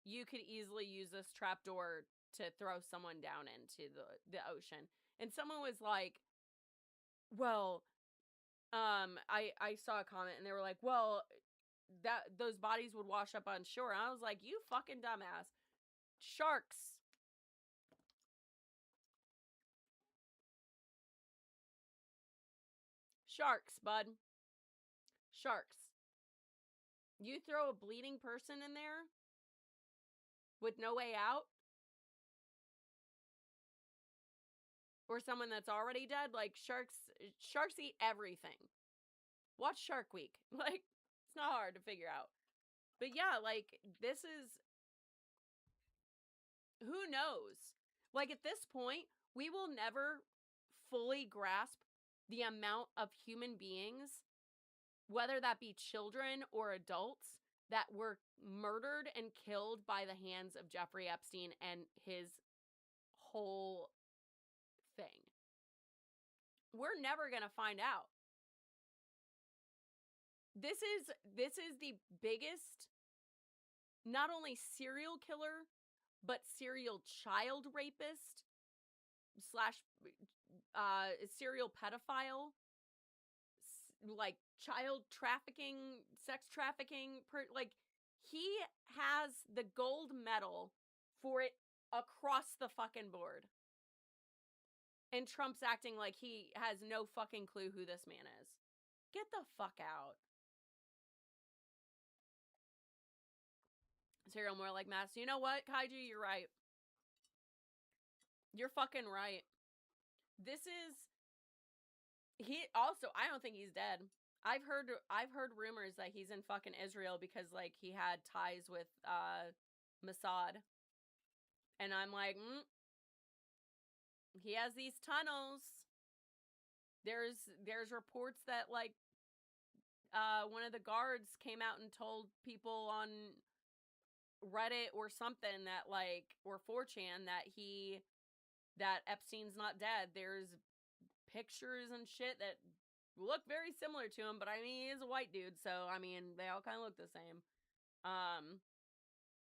you could easily use this trapdoor to throw someone down into the ocean. And someone was like, well, I saw a comment and they were like, well, that those bodies would wash up on shore. And I was like, you fucking dumbass. Sharks. Sharks, bud. Sharks. You throw a bleeding person in there with no way out, or someone that's already dead, like sharks eat everything. Watch Shark Week. Like, it's not hard to figure out. But yeah, like, this is, who knows? Like, at this point, we will never fully grasp the amount of human beings, whether that be children or adults, that were murdered and killed by the hands of Jeffrey Epstein and his whole thing. We're never going to find out. This is the biggest, not only serial killer, but serial child rapist slash serial pedophile, like child trafficking, sex trafficking, like he has the gold medal for it across the fucking board. And Trump's acting like he has no fucking clue who this man is. Get the fuck out. Serial more like mass. You know what, Kaiju? You're right. You're fucking right. This is... He also... I don't think he's dead. I've heard rumors that he's in fucking Israel because, like, he had ties with Mossad. And I'm like, he has these tunnels. There's reports that, like, one of the guards came out and told people on Reddit or something that, like, or 4chan that Epstein's not dead. There's pictures and shit that look very similar to him, but I mean, he is a white dude, so I mean, they all kind of look the same.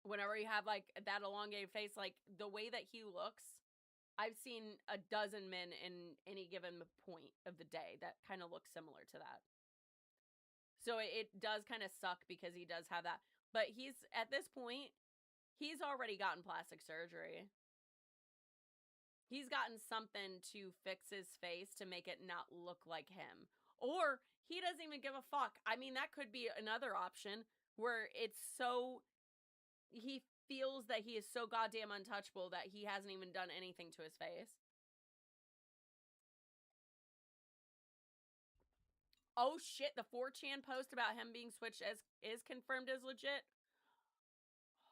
Whenever you have, like, that elongated face, like, the way that he looks, I've seen a dozen men in any given point of the day that kind of look similar to that. So it does kind of suck because he does have that. But he's, at this point, he's already gotten plastic surgery. He's gotten something to fix his face to make it not look like him. Or he doesn't even give a fuck. I mean, that could be another option where it's so... He feels that he is so goddamn untouchable that he hasn't even done anything to his face. Oh shit, the 4chan post about him being switched is confirmed as legit. Oh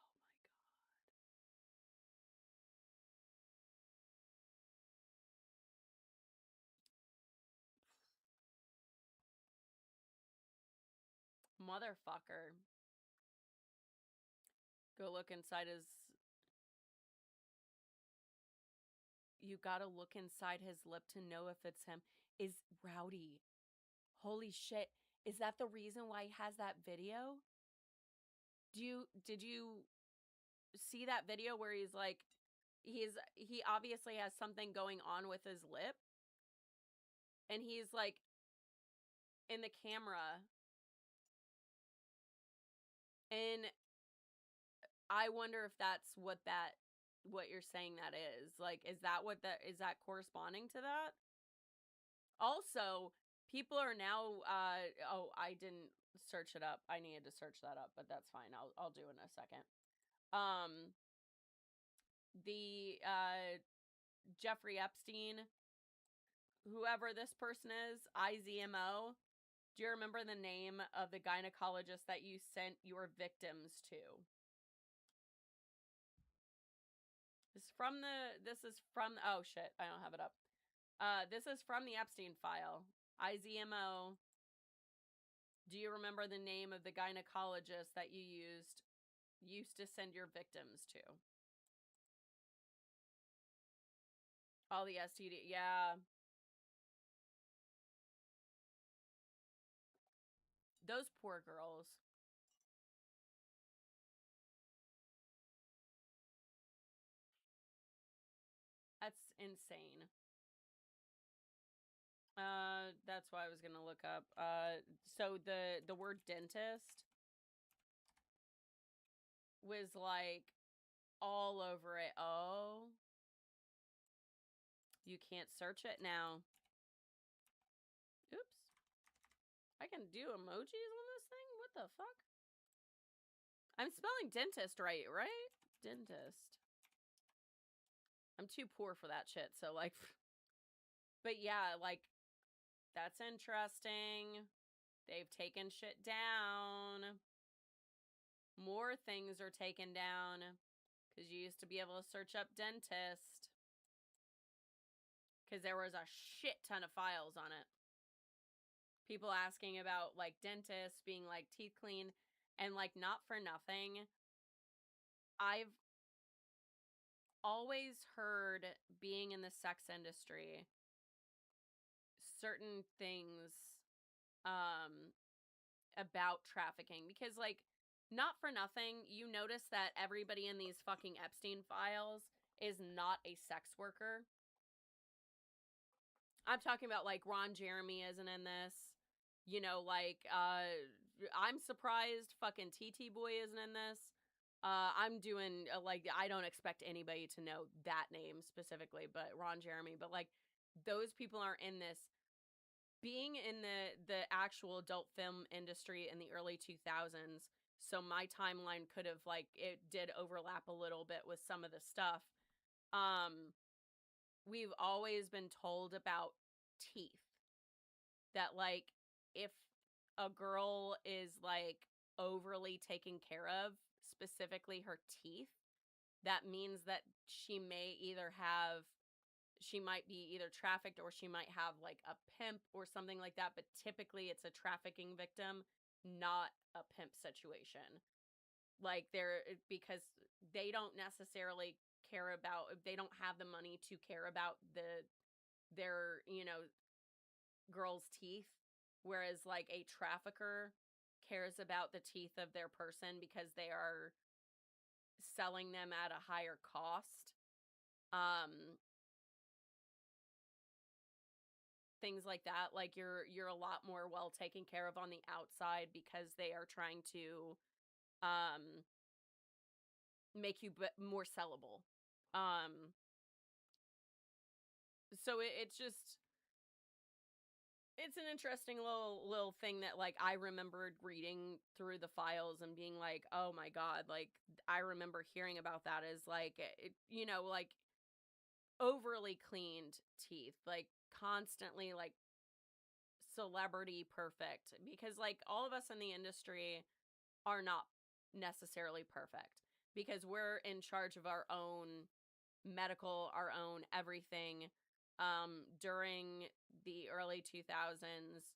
my god. Motherfucker. Go look inside his... You gotta look inside his lip to know if it's him. Is Rowdy. Holy shit. Is that the reason why he has that video? Did you see that video where he's like, he obviously has something going on with his lip? And he's like in the camera. And I wonder if that's what you're saying that is. Like, is that corresponding to that? Also, people are now, oh, I didn't search it up. I needed to search that up, but that's fine. I'll do it in a second. The, Jeffrey Epstein, whoever this person is, IZMO. Do you remember the name of the gynecologist that you sent your victims to? This is from, oh shit, I don't have it up. This is from the Epstein file. IZMO. Do you remember the name of the gynecologist that you used to send your victims to? All the STD, yeah. Those poor girls. That's insane. That's why I was gonna look up. So the word dentist was like all over it. Oh, you can't search it now. Oops. I can do emojis on this thing? What the fuck? I'm spelling dentist right? Dentist. I'm too poor for that shit, so like... But yeah, like, that's interesting. They've taken shit down. More things are taken down. Because you used to be able to search up dentist. Because there was a shit ton of files on it. People asking about, like, dentists being, like, teeth clean. And like, not for nothing, I've always heard, being in the sex industry, certain things about trafficking, because like, not for nothing, you notice that everybody in these fucking Epstein files is not a sex worker. I'm talking about like Ron Jeremy isn't in this. You know, like, I'm surprised fucking TT Boy isn't in this. I'm doing, like, I don't expect anybody to know that name specifically, but Ron Jeremy, but like, those people aren't in this. Being in the actual adult film industry in the early 2000s, so my timeline could have, like, it did overlap a little bit with some of the stuff. We've always been told about teeth. That, like, if a girl is, like, overly taken care of, specifically her teeth, that means that she may either have, she might be either trafficked, or she might have, like, a pimp or something like that, but typically it's a trafficking victim, not a pimp situation. Like, because they don't necessarily care about, they don't have the money to care about their, girl's teeth, whereas like a trafficker cares about the teeth of their person because they are selling them at a higher cost. Things like that, like you're a lot more well taken care of on the outside because they are trying to make you more sellable. So it's just, it's an interesting little thing that like I remembered reading through the files and being like, oh my god, like I remember hearing about that as like, like overly cleaned teeth, like constantly like celebrity perfect, because like all of us in the industry are not necessarily perfect because we're in charge of our own medical, our own everything. During the early 2000s,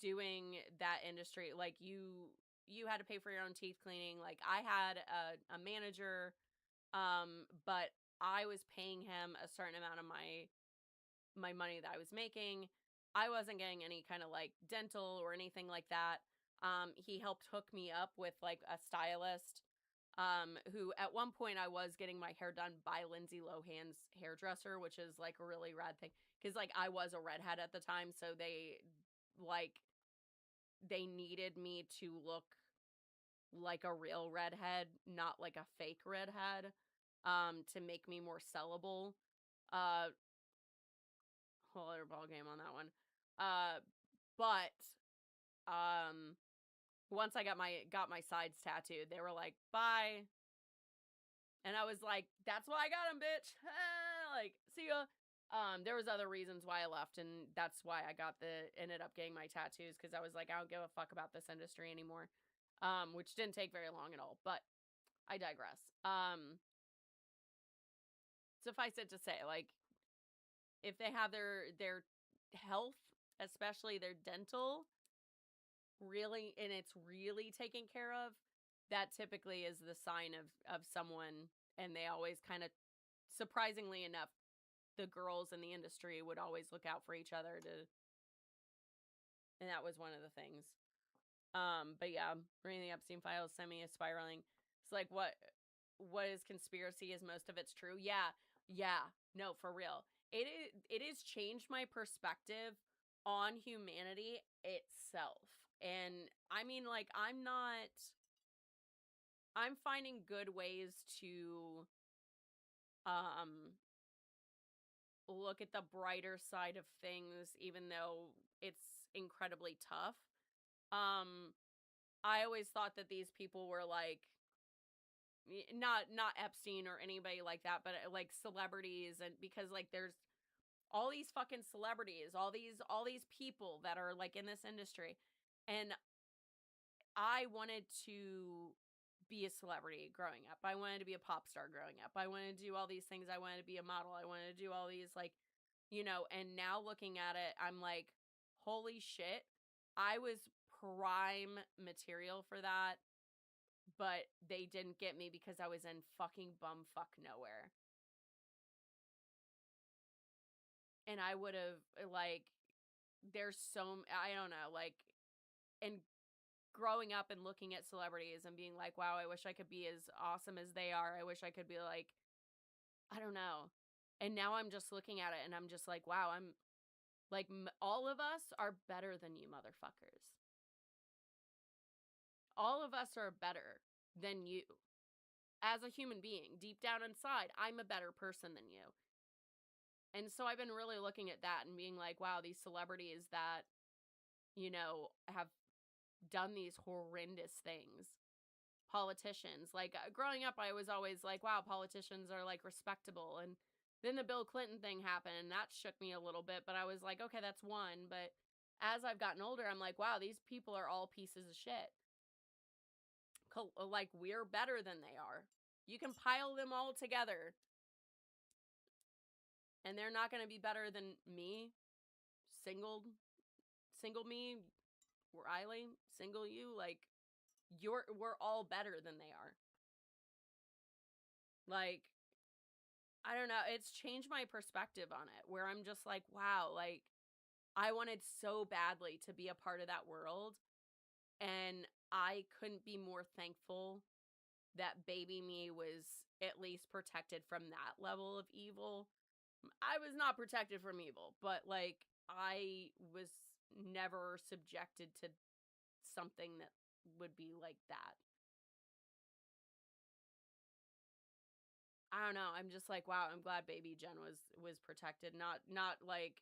doing that industry, like you had to pay for your own teeth cleaning. Like I had a manager, but I was paying him a certain amount of my money that I was making. I wasn't getting any kind of like dental or anything like that. He helped hook me up with like a stylist, who at one point I was getting my hair done by Lindsay Lohan's hairdresser, which is like a really rad thing. Cause like I was a redhead at the time. So they needed me to look like a real redhead, not like a fake redhead, to make me more sellable. Whole other ball game on that one. But once I got my sides tattooed, they were like, bye. And I was like, that's why I got him, bitch. Like, see ya. There was other reasons why I left, and that's why I ended up getting my tattoos, because I was like, I don't give a fuck about this industry anymore. Which didn't take very long at all, but I digress. Suffice it to say, like, if they have their health, especially their dental, really, and it's really taken care of, that typically is the sign of someone. And they always kind of, surprisingly enough, the girls in the industry would always look out for each other and that was one of the things. But yeah, reading the Epstein files sent me a spiraling. It's like, what is conspiracy? Is most of it's true? Yeah, no, for real. It has changed my perspective on humanity itself. And I mean, like, I'm finding good ways to look at the brighter side of things, even though it's incredibly tough. I always thought that these people were like, not Epstein or anybody like that, but like celebrities, and because like there's all these fucking celebrities, all these people that are like in this industry, and I wanted to be a celebrity growing up. I wanted to be a pop star growing up. I wanted to do all these things. I wanted to be a model. I wanted to do all these, like, and now looking at it, I'm like, holy shit. I was prime material for that, but they didn't get me because I was in fucking bumfuck nowhere. And I would have, like, there's so, I don't know, like, and growing up and looking at celebrities and being like, wow, I wish I could be as awesome as they are. I wish I could be like, I don't know. And now I'm just looking at it and I'm just like, wow, I'm like, all of us are better than you motherfuckers. All of us are better than you. As a human being, deep down inside, I'm a better person than you. And so I've been really looking at that and being like, wow, these celebrities that, you know, have done these horrendous things. Politicians, like, growing up, I was always like, wow, politicians are like respectable. And then the Bill Clinton thing happened and that shook me a little bit, but I was like, okay, that's one. But as I've gotten older, I'm like, wow, these people are all pieces of shit. Like, we're better than they are. You can pile them all together and they're not going to be better than me. Single me, Riley, single you, like, we're all better than they are. Like, I don't know, it's changed my perspective on it, where I'm just like, wow, like, I wanted so badly to be a part of that world, and I couldn't be more thankful that baby me was at least protected from that level of evil. I was not protected from evil, but, like, I was never subjected to something that would be like that. I don't know. I'm just like, wow, I'm glad baby Jen was protected. Not like,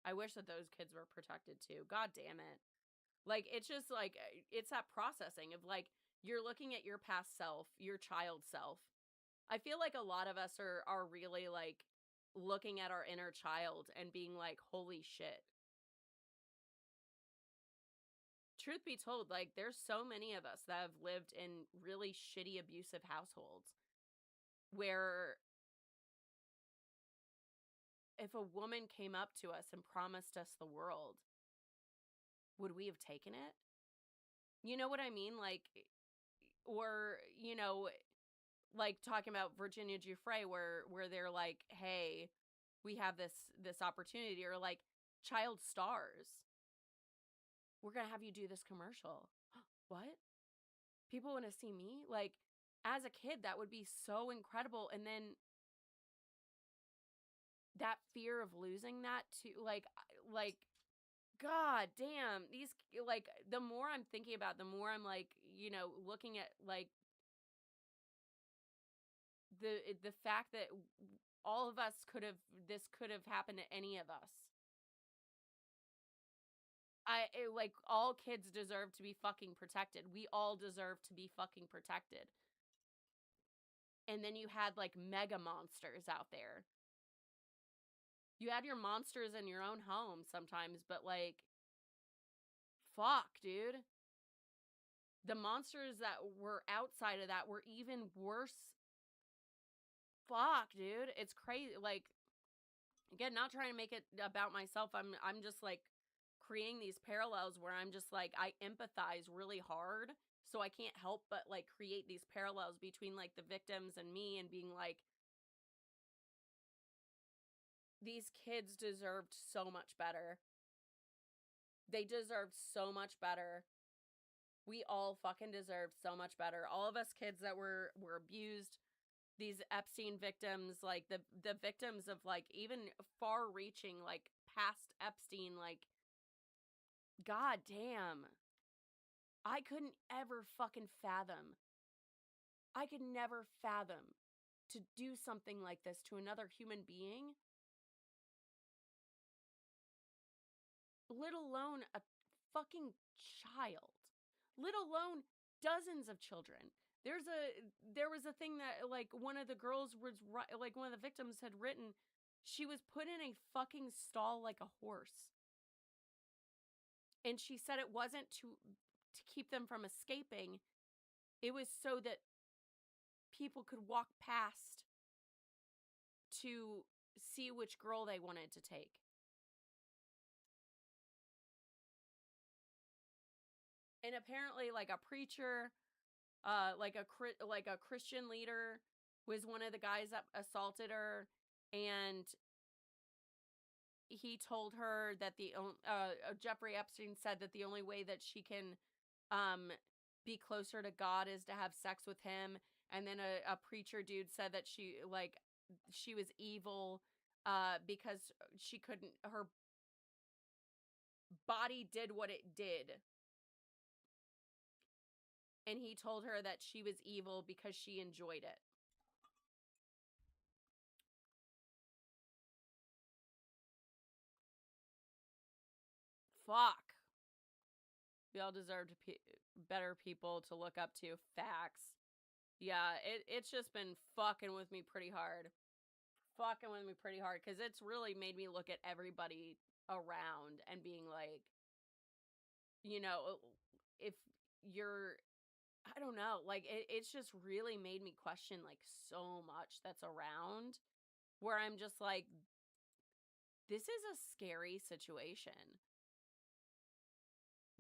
I wish that those kids were protected too. God damn it. Like, it's just like, it's that processing of like, you're looking at your past self, your child self. I feel like a lot of us are really like looking at our inner child and being like, holy shit. Truth be told, like, there's so many of us that have lived in really shitty, abusive households where if a woman came up to us and promised us the world, would we have taken it? You know what I mean? Like, or, you know, like talking about Virginia Giuffre where they're like, hey, we have this opportunity, or like child stars. We're going to have you do this commercial. What? People want to see me? Like, as a kid, that would be so incredible. And then that fear of losing that too, like, God damn, these, like, the more I'm thinking about, the more I'm like, you know, looking at like the fact that all of us this could have happened to any of us. Like, all kids deserve to be fucking protected. We all deserve to be fucking protected. And then you had like mega monsters out there. You had your monsters in your own home sometimes, but like, fuck, dude. The monsters that were outside of that were even worse. Fuck, dude. It's crazy. Like, again, not trying to make it about myself. I'm just like creating these parallels where I'm just like, I empathize really hard. So I can't help but like create these parallels between like the victims and me, and being like, these kids deserved so much better. They deserved so much better. We all fucking deserved so much better. All of us kids that were abused, these Epstein victims, like the victims of like even far reaching, like past Epstein, like, god damn. I couldn't ever fucking fathom. I could never fathom to do something like this to another human being, let alone a fucking child, let alone dozens of children. There was a thing that like one of the girls was, like one of the victims had written, she was put in a fucking stall like a horse. And she said it wasn't to keep them from escaping. It was so that people could walk past to see which girl they wanted to take. And apparently, like a preacher, like a Christian leader was one of the guys that assaulted her, and he told her that Jeffrey Epstein said that the only way that she can be closer to God is to have sex with him. And then a preacher dude said that she was evil because she couldn't, her body did what it did. And he told her that she was evil because she enjoyed it. Fuck. We all deserve better people to look up to. Facts. Yeah, it's just been fucking with me pretty hard. Because it's really made me look at everybody around and being like, you know, if you're, I don't know, like, it's just really made me question, like, so much that's around, where I'm just like, this is a scary situation.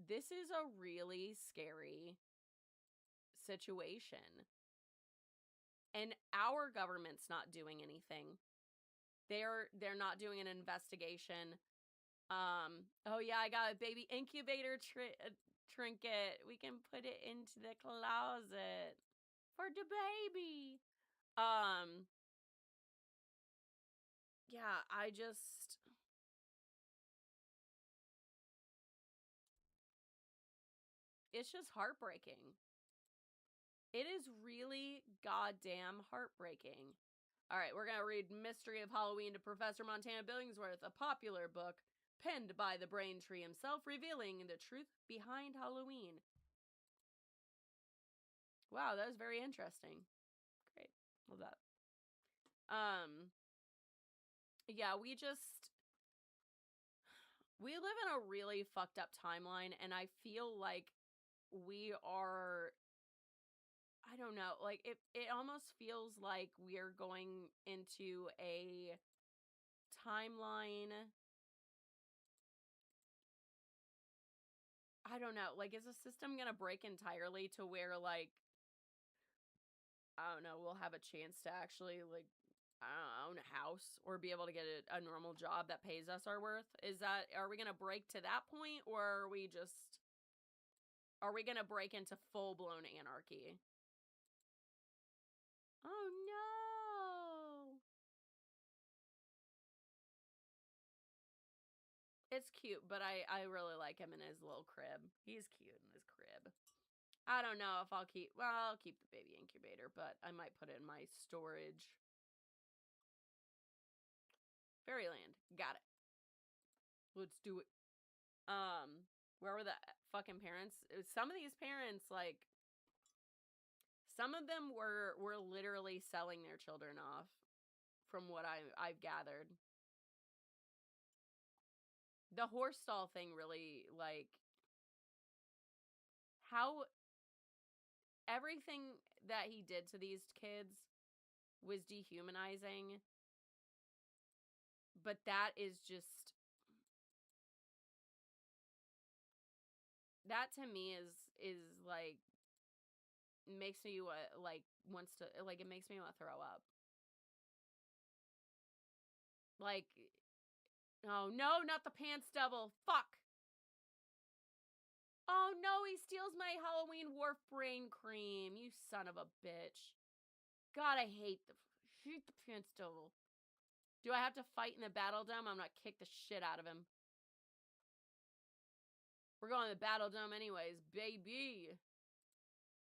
This is a really scary situation. And our government's not doing anything. They're not doing an investigation. Oh yeah, I got a baby incubator trinket. We can put it into the closet for the baby. Yeah, it's just heartbreaking. It is really goddamn heartbreaking. All right, we're going to read Mystery of Halloween to Professor Montana Billingsworth, a popular book penned by the Braintree himself, revealing the truth behind Halloween. Wow, that was very interesting. Great. Love that. Yeah, we live in a really fucked up timeline, and I feel like we are, I don't know, like, it almost feels like we're going into a timeline. I don't know, like, is the system gonna break entirely to where, like, I don't know, we'll have a chance to actually, like, I don't know, own a house or be able to get a normal job that pays us our worth? Are we gonna break to that point, or are we gonna break into full-blown anarchy? Oh no! It's cute, but I really like him in his little crib. He's cute in his crib. I don't know if I'll keep the baby incubator, but I might put it in my storage. Fairyland. Got it. Let's do it. Where were the fucking parents? Some of these parents, like, some of them were literally selling their children off, from what I've gathered. The horse stall thing really, like, how everything that he did to these kids was dehumanizing. But that is just, that to me is like, makes me wants to, like, it makes me want to throw up. Like, oh no, not the pants double. Fuck. Oh no, he steals my Halloween Wharf brain cream. You son of a bitch. God, I hate the pants double. Do I have to fight in the battle dome? I'm gonna kick the shit out of him. We're going to the battle dome anyways, baby.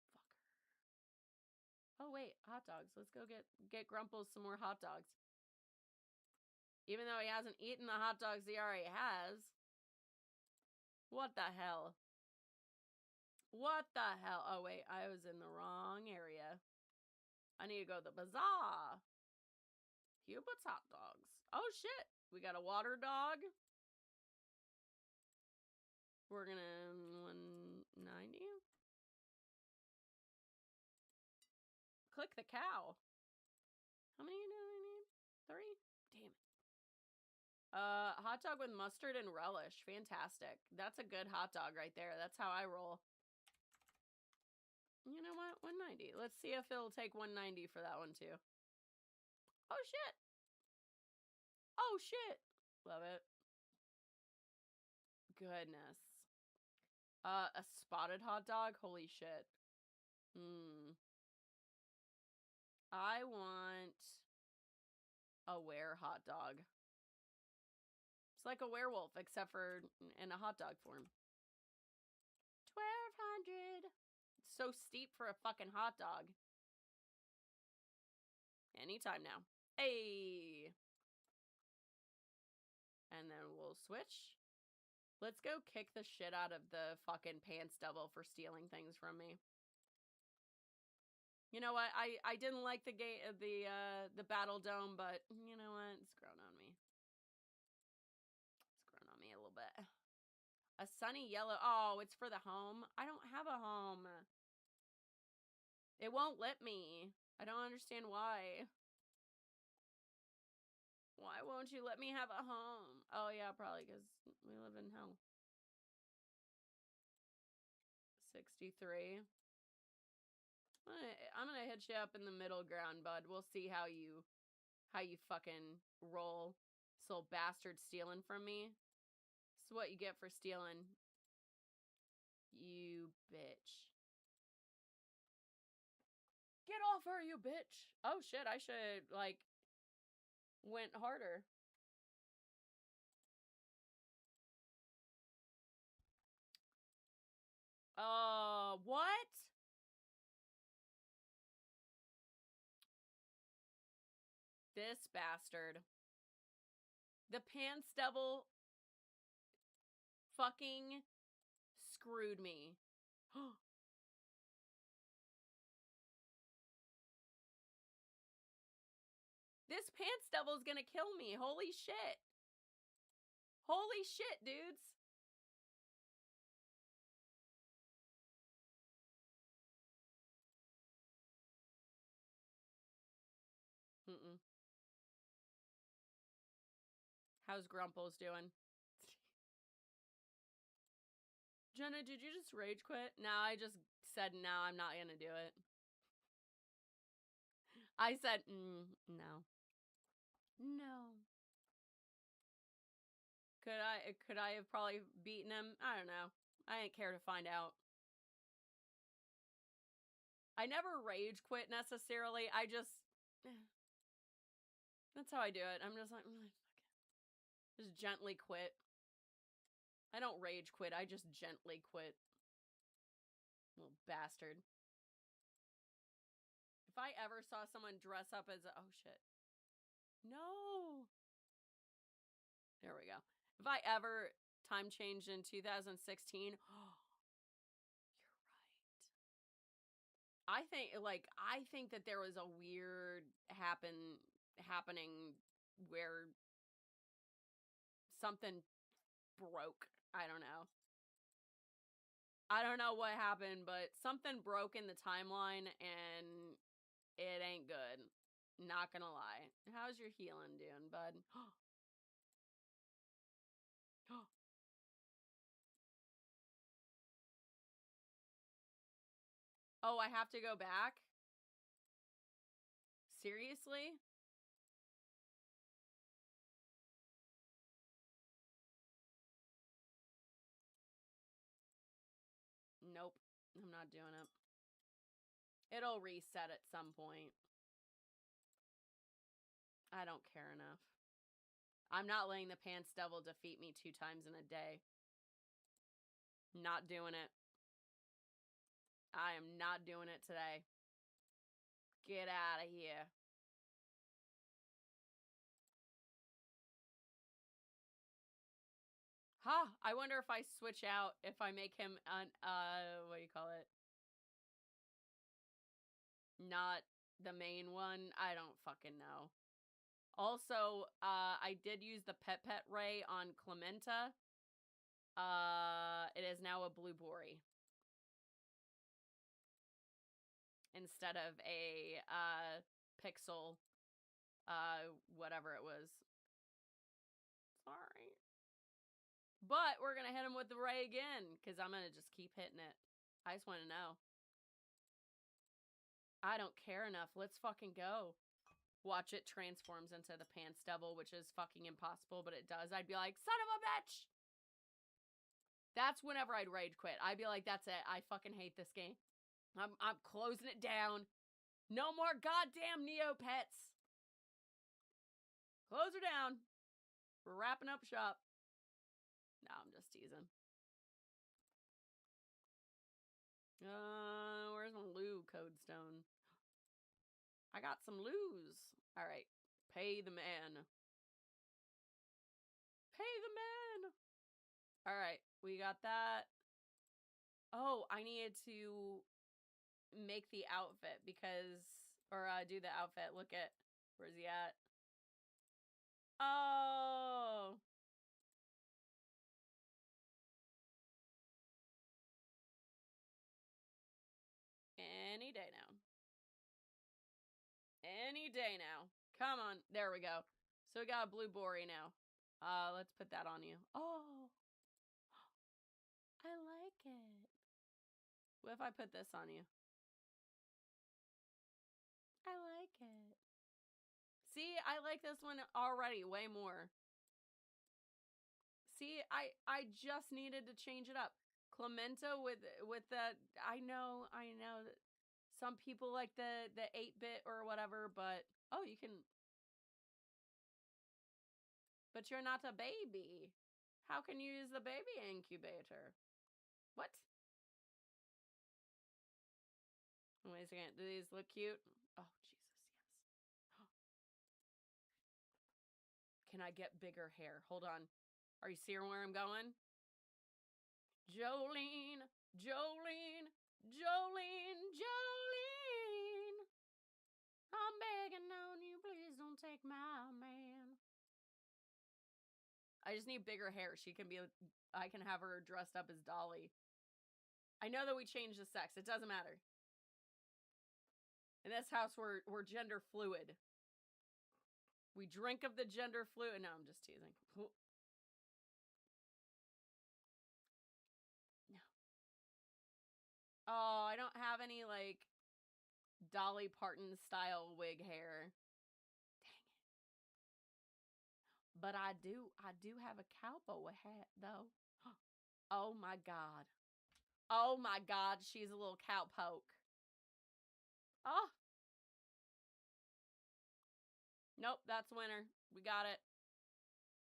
Fucker. Oh wait, hot dogs. Let's go get Grumples some more hot dogs. Even though he hasn't eaten the hot dogs he already has. What the hell? What the hell? Oh wait, I was in the wrong area. I need to go to the bazaar. Hubert's hot dogs. Oh shit, we got a water dog. We're gonna 190. Click the cow. How many do I need? 3? Damn it. Hot dog with mustard and relish. Fantastic. That's a good hot dog right there. That's how I roll. You know what? 190. Let's see if it'll take 190 for that one too. Oh shit. Oh shit. Love it. Goodness. A spotted hot dog? Holy shit. I want a were hot dog. It's like a werewolf, except for in a hot dog form. 1,200. It's so steep for a fucking hot dog. Anytime now. Hey. And then we'll switch. Let's go kick the shit out of the fucking pants devil for stealing things from me. You know what? I didn't like the battle dome, but you know what? It's grown on me. It's grown on me a little bit. A sunny yellow. Oh, it's for the home. I don't have a home. It won't let me. I don't understand why. Why won't you let me have a home? Oh yeah, probably because we live in hell. 63. I'm gonna hit you up in the middle ground, bud. We'll see how you fucking roll. This little bastard stealing from me. This is what you get for stealing. You bitch. Get off her, you bitch. Oh shit, I should like went harder. What? This bastard. The pants devil fucking screwed me. This pants devil's gonna kill me. Holy shit. Holy shit, dudes. How's Grumples doing? Jenna, did you just rage quit? No, I just said no, I'm not gonna do it. I said, no. No. Could I have probably beaten him? I don't know. I didn't care to find out. I never rage quit necessarily. I just... That's how I do it. I'm just like, fuck it. Just gently quit. I don't rage quit. I just gently quit. Little bastard. If I ever saw someone dress up as a... Oh, shit. No. There we go. If I ever time changed in 2016... I think that there was a weird happening where something broke. I don't know. I don't know what happened, but something broke in the timeline and it ain't good. Not gonna lie. How's your healing doing, bud? Oh, I have to go back? Seriously? Nope. I'm not doing it. It'll reset at some point. I don't care enough. I'm not letting the pants devil defeat me 2 times in a day. Not doing it. I am not doing it today. Get out of here. Huh, I wonder if I switch out, if I make him what do you call it? Not the main one. I don't fucking know. Also, I did use the Pet Ray on Clementa. It is now a Blue Bory. Instead of a, Pixel, whatever it was. Sorry. But we're gonna hit him with the Ray again, because I'm gonna just keep hitting it. I just want to know. I don't care enough. Let's fucking go. Watch it transforms into the Pants Devil, which is fucking impossible, but it does. I'd be like, son of a bitch! That's whenever I'd rage quit. I'd be like, that's it. I fucking hate this game. I'm closing it down. No more goddamn Neopets. Close her down. We're wrapping up shop. No, I'm just teasing. Where's my Lou Codestone? I got some Lou's. All right. Pay the man. Pay the man. All right. We got that. Oh, I needed to make the outfit because, or do the outfit. Look at, where's he at? Oh. Any day now. Any day now. Come on. There we go. So we got a blue Bori now. Let's put that on you. Oh. I like it. What if I put this on you? I like it. See, I like this one already way more. See, I just needed to change it up. Clemento with the I know that some people like the 8-bit or whatever, but oh, you can. But you're not a baby. How can you use the baby incubator? What? Wait a second. Do these look cute? Oh, Jesus, yes. Can I get bigger hair? Hold on. Are you seeing where I'm going? Jolene, Jolene, Jolene, Jolene. I'm begging on you, please don't take my man. I just need bigger hair. She can be, I can have her dressed up as Dolly. I know that we changed the sex. It doesn't matter. In this house, we're gender fluid. We drink of the gender fluid. No, I'm just teasing. No. Oh, I don't have any, like, Dolly Parton style wig hair. Dang it. But I do have a cowboy hat, though. Oh, my God. Oh, my God. She's a little cowpoke. Oh. Nope, that's winner. We got it.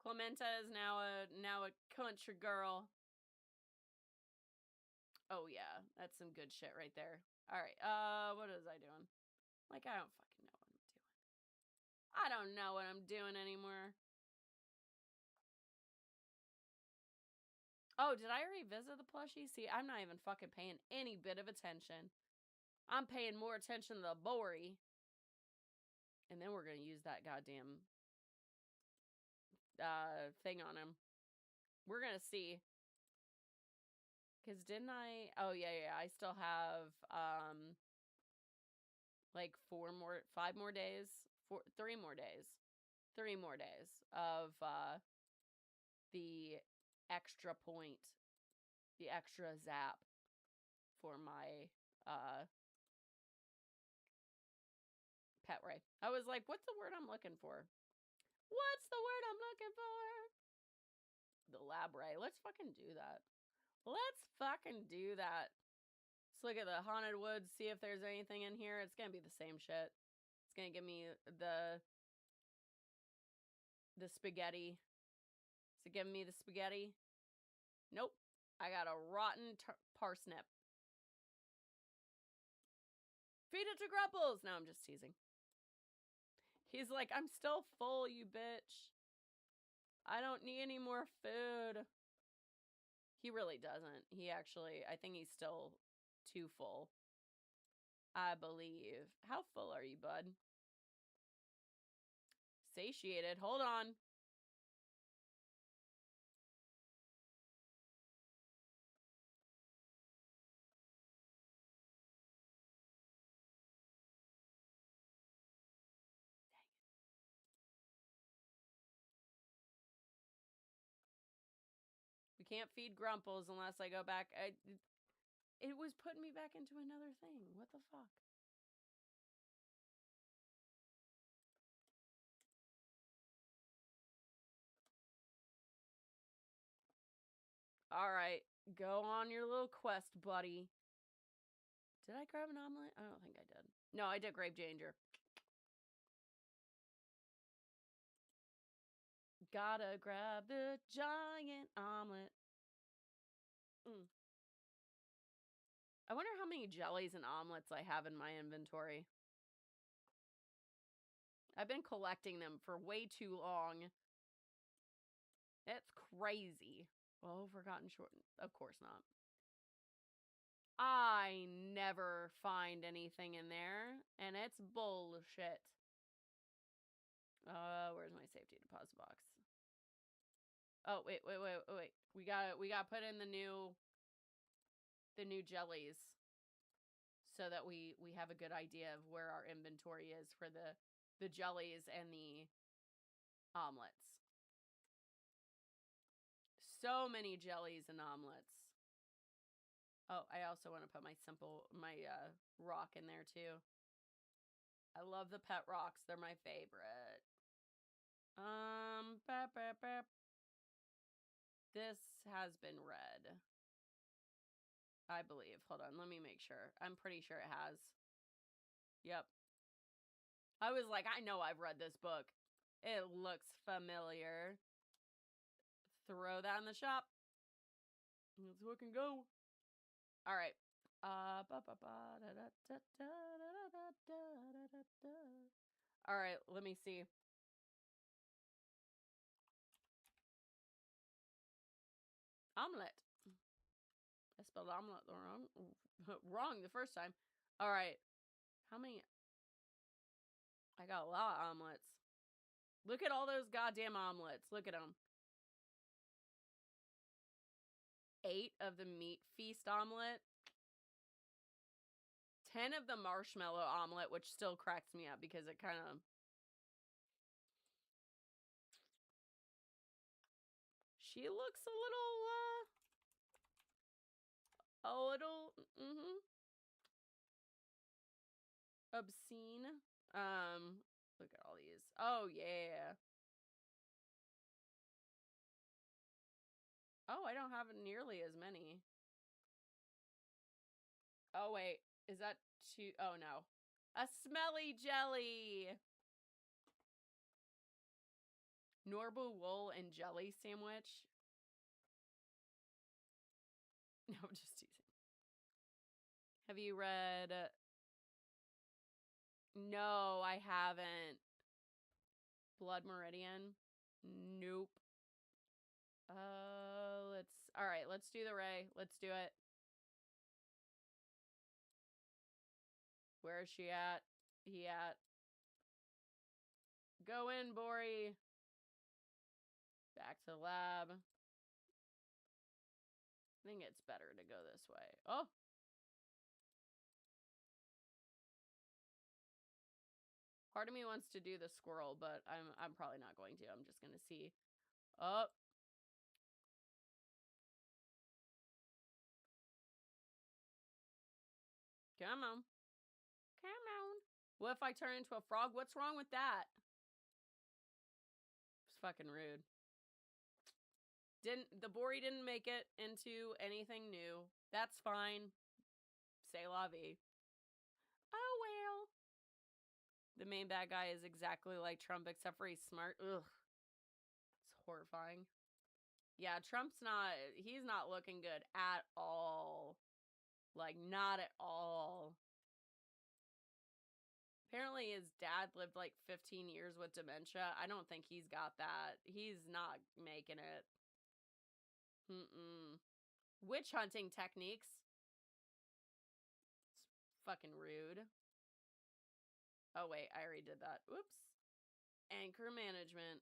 Clementa is now a country girl. Oh yeah, that's some good shit right there. All right, what was I doing? Like, I don't fucking know what I'm doing. I don't know what I'm doing anymore. Oh, did I already visit the plushie? See, I'm not even fucking paying any bit of attention. I'm paying more attention to the Bori. And then we're gonna use that goddamn thing on him. We're gonna see. Because didn't I? Oh, yeah. I still have, like 3 more days of, the extra point, the extra zap for my, pet ray. I was like, what's the word I'm looking for? What's the word I'm looking for? The lab ray. Let's fucking do that. Let's fucking do that. Let's look at the Haunted Woods, see if there's anything in here. It's gonna be the same shit. It's gonna give me the spaghetti. Is it giving me the spaghetti? Nope. I got a rotten parsnip. Feed it to Grupples! No, I'm just teasing. He's like, I'm still full, you bitch. I don't need any more food. He really doesn't. He actually, I think he's still too full. I believe. How full are you, bud? Satiated. Hold on. We can't feed Grumples unless I go back. It was putting me back into another thing. What the fuck? All right, go on your little quest, buddy. Did I grab an omelet? I don't think I did. No, I did grape ginger. Gotta grab the giant omelet. I wonder how many jellies and omelets I have in my inventory. I've been collecting them for way too long. That's crazy. Oh, forgotten short. Of course not. I never find anything in there, and it's bullshit. Where's my safety deposit box? Oh, wait. We gotta put in the new jellies so that we have a good idea of where our inventory is for the jellies and the omelets. So many jellies and omelets. Oh, I also want to put my rock in there too. I love the pet rocks. They're my favorite. This has been read, I believe. Hold on, let me make sure. I'm pretty sure it has. Yep. I was like, I know I've read this book. It looks familiar. Throw that in the shop. Let's fucking go. All right. All right, let me see. Omelet. I spelled omelet wrong the first time. All right. How many? I got a lot of omelets. Look at all those goddamn omelets. Look at them. 8 of the meat feast omelet. 10 of the marshmallow omelet, which still cracks me up because it kind of... She looks a little obscene. Look at all these. Oh, yeah. Oh, I don't have nearly as many. Oh, wait. Is that too... Oh, no. A smelly jelly! Norbu wool and jelly sandwich. No, I'm just teasing. Have you read... No, I haven't. Blood Meridian? Nope. All right, let's do the Ray. Let's do it. Where is she at? He at? Go in, Bori. Back to the lab. I think it's better to go this way. Oh. Part of me wants to do the squirrel, but I'm probably not going to. I'm just gonna see. Oh. Come on. Come on. What if I turn into a frog? What's wrong with that? It's fucking rude. The Bori didn't make it into anything new. That's fine. C'est la vie. Oh well. The main bad guy is exactly like Trump, except for he's smart. Ugh. It's horrifying. Yeah, he's not looking good at all. Like, not at all. Apparently his dad lived like 15 years with dementia. I don't think he's got that. He's not making it. Witch hunting techniques. It's fucking rude. Oh, wait. I already did that. Oops. Anchor management.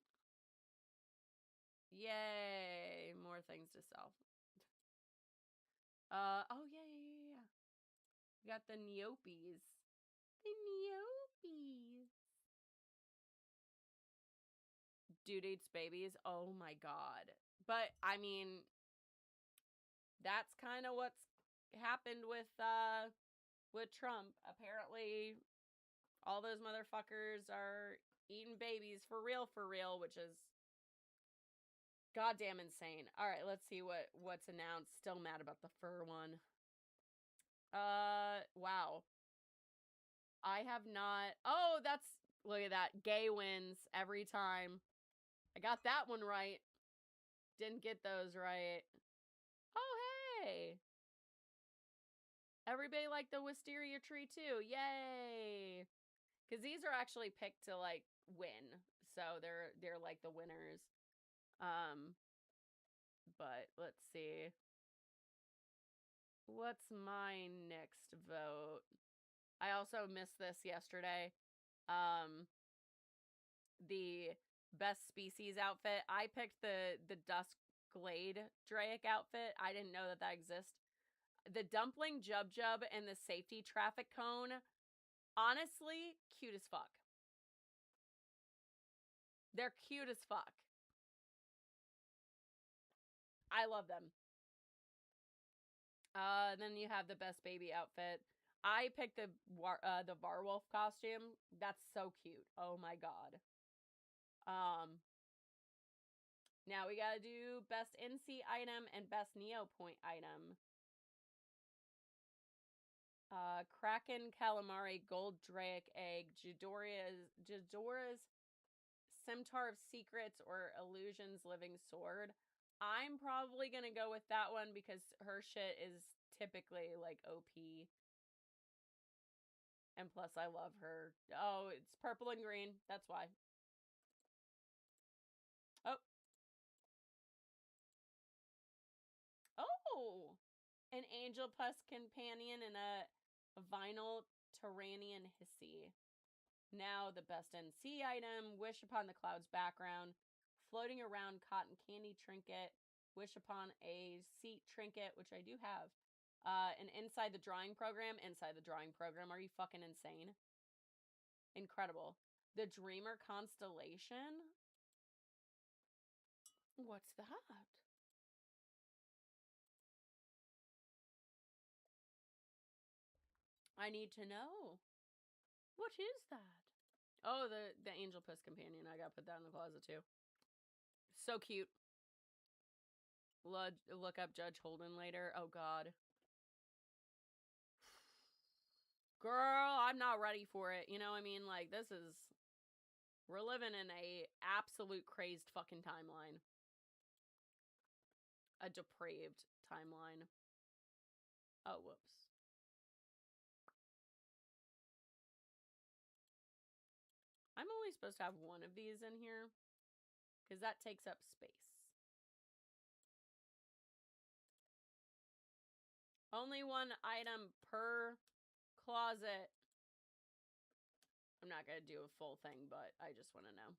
Yay. More things to sell. Oh, yeah. We got the Neopets. The Neopets. Dude eats babies. Oh, my God. But, I mean, that's kind of what's happened with Trump. Apparently, all those motherfuckers are eating babies for real, which is Goddamn insane. All right, let's see what's announced. Still mad about the fur one. Wow. I have not. Oh, that's, look at that. Gay wins every time. I got that one right. Didn't get those right. Oh, hey. Everybody liked the wisteria tree too. Yay. Because these are actually picked to like win. So they're like the winners. But let's see. What's my next vote? I also missed this yesterday. The best species outfit. I picked the Dusk Glade Draic outfit. I didn't know that exists. The Dumpling Jub Jub and the Safety Traffic Cone. Honestly, cute as fuck. They're cute as fuck. I love them. Then you have the best baby outfit. I picked the Varwolf costume. That's so cute. Oh my god. Now we gotta do best NC item and best Neopoint item. Kraken Calamari Gold Draic Egg, Jadora's Scimitar of Secrets or Illusions Living Sword. I'm probably gonna go with that one because her shit is typically like OP. And plus I love her. Oh, it's purple and green. That's why. Oh. Oh! An Angel Puss Companion and a Vinyl Tyrannian Hissy. Now the best NC item, Wish Upon the Clouds background, Floating Around Cotton Candy Trinket, Wish Upon a Seat Trinket, which I do have, and Inside the Drawing Program. Inside the Drawing Program, are you fucking insane? Incredible. The Dreamer Constellation? What's that? I need to know. What is that? Oh, the Angel Puss Companion. I gotta put that in the closet too. So cute. Look up Judge Holden later. Oh god. Girl, I'm not ready for it. You know what I mean? Like, this is... We're living in a absolute crazed fucking timeline. A depraved timeline. Oh, whoops. I'm only supposed to have one of these in here, because that takes up space. Only one item per closet. I'm not going to do a full thing, but I just want to know.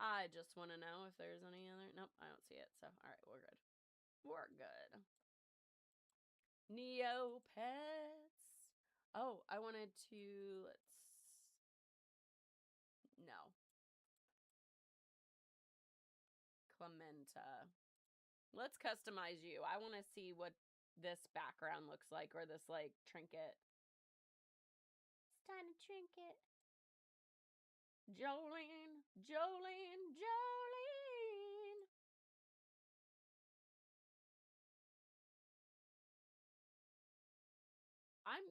I just want to know if there's any other... Nope, I don't see it. So, alright, we're good. We're good. Neopets. Oh, I wanted to... No. Clementa. Let's customize you. I want to see what this background looks like, or this, like, trinket. It's tiny trinket. Jolene, Jolene, Jolene. I'm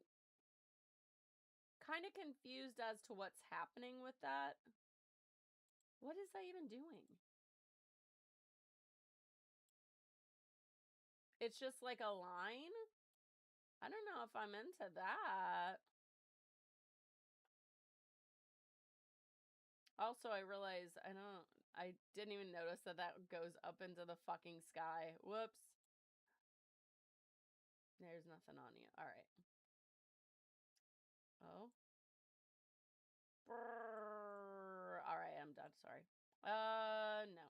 kind of confused as to what's happening with that. What is that even doing? It's just like a line? I don't know if I'm into that. Also, I realized I didn't even notice that that goes up into the fucking sky. Whoops. There's nothing on you. All right. Oh. Brrr. All right, I'm done. Sorry. No.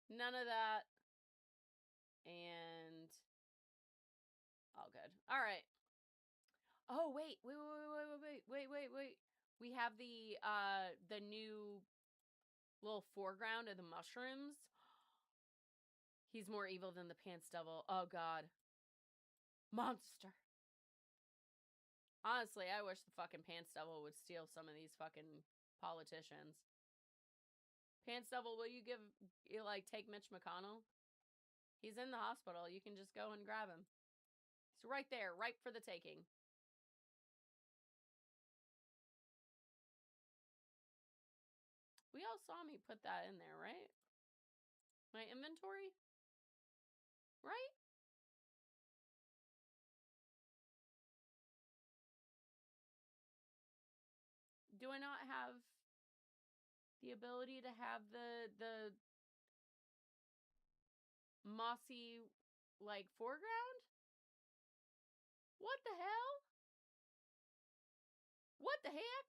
None of that. And all good. All right. Oh, wait. Wait. We have the new little foreground of the mushrooms. He's more evil than the Pants Devil. Oh, God. Monster. Honestly, I wish the fucking Pants Devil would steal some of these fucking politicians. Pants Devil, will you take Mitch McConnell? He's in the hospital. You can just go and grab him. He's right there, ripe for the taking. We all saw me put that in there, right? My inventory? Right? Do I not have the ability to have the mossy, like, foreground? What the hell? What the heck?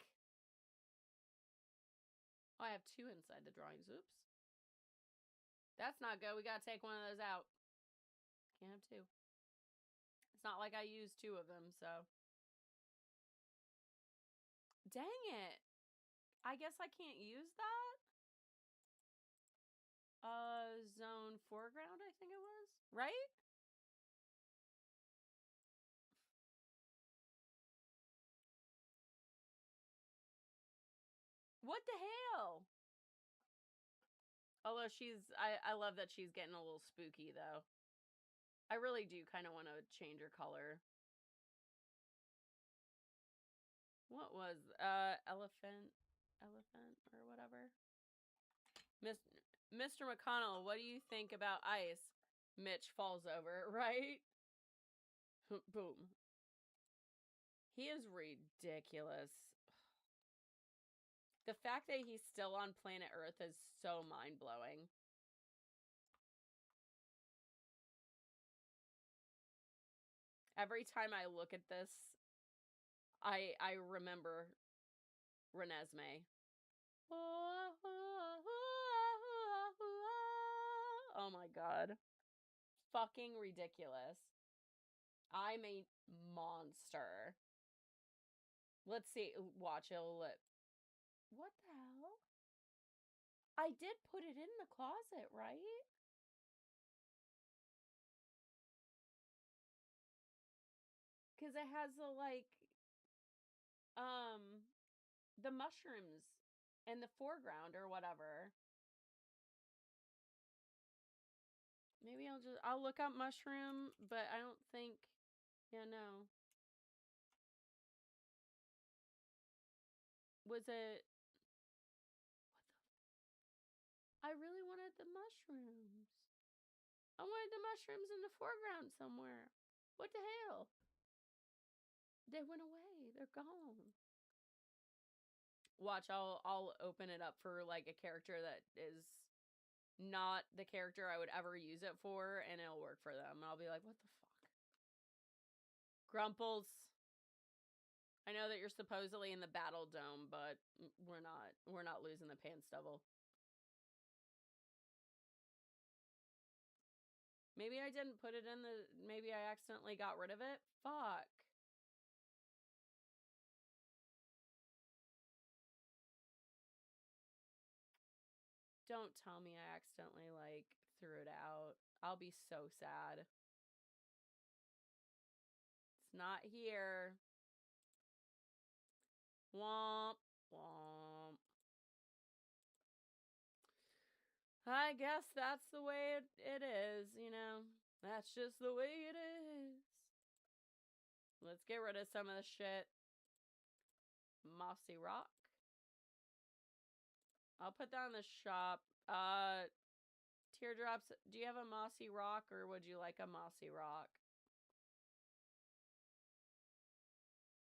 Oh, I have two inside the drawings. Oops. That's not good. We gotta take one of those out. Can't have two. It's not like I used two of them, so. Dang it. I guess I can't use that? Zone foreground, I think it was. Right? What the hell? Although I love that she's getting a little spooky, though. I really do kind of want to change her color. What was, elephant or whatever? Mr. McConnell, what do you think about ice? Mitch falls over, right? Boom. He is ridiculous. The fact that he's still on planet Earth is so mind-blowing. Every time I look at this, I remember Renesmee. Oh my god. Fucking ridiculous. I'm a monster. Let's see. Watch, it'll let... What the hell? I did put it in the closet, right? Because it has the, like, the mushrooms in the foreground or whatever. Maybe I'll look up mushroom, but I don't think, yeah, no. Was it, I really wanted the mushrooms. I wanted the mushrooms in the foreground somewhere. What the hell? They went away. They're gone. Watch, I'll open it up for, like, a character that is not the character I would ever use it for, and it'll work for them. I'll be like, what the fuck? Grumples. I know that you're supposedly in the battle dome, but we're not. We're not losing the Pants Devil. Maybe I didn't put it in the... Maybe I accidentally got rid of it? Fuck. Don't tell me I accidentally, like, threw it out. I'll be so sad. It's not here. Womp, womp. I guess that's the way it is, you know? That's just the way it is. Let's get rid of some of the shit. Mossy rock. I'll put that in the shop. Teardrops, do you have a mossy rock or would you like a mossy rock?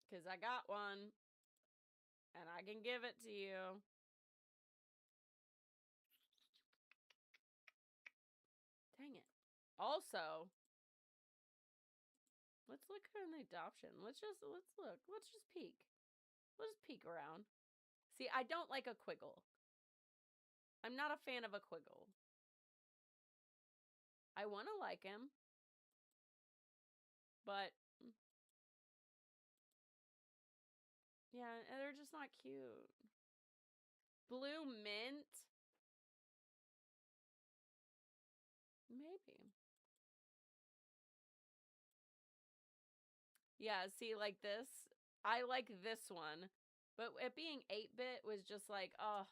Because I got one. And I can give it to you. Dang it. Also, let's look at the adoption. Let's look. Let's just peek. Let's just peek around. See, I don't like a Quiggle. I'm not a fan of a Quiggle. I want to like him. But, yeah, they're just not cute. Blue mint? Maybe. Yeah, see, like this. I like this one. But it being 8-bit was just like, oh.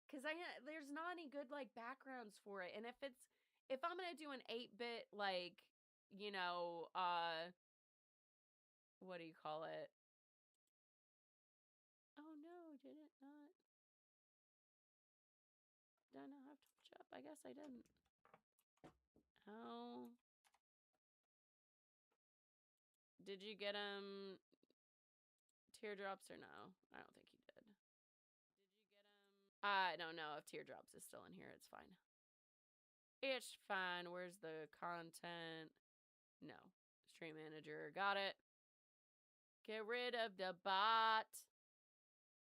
Because there's not any good, like, backgrounds for it. And if I'm going to do an 8-bit, like, you know, what do you call it? Oh, no, did it not? Did I not have touch up? I guess I didn't. Oh. Did you get him teardrops or no? I don't think you did. Did you get him? I don't know if teardrops is still in here. It's fine. It's fine. Where's the content? No. Stream manager. Got it. Get rid of the bot.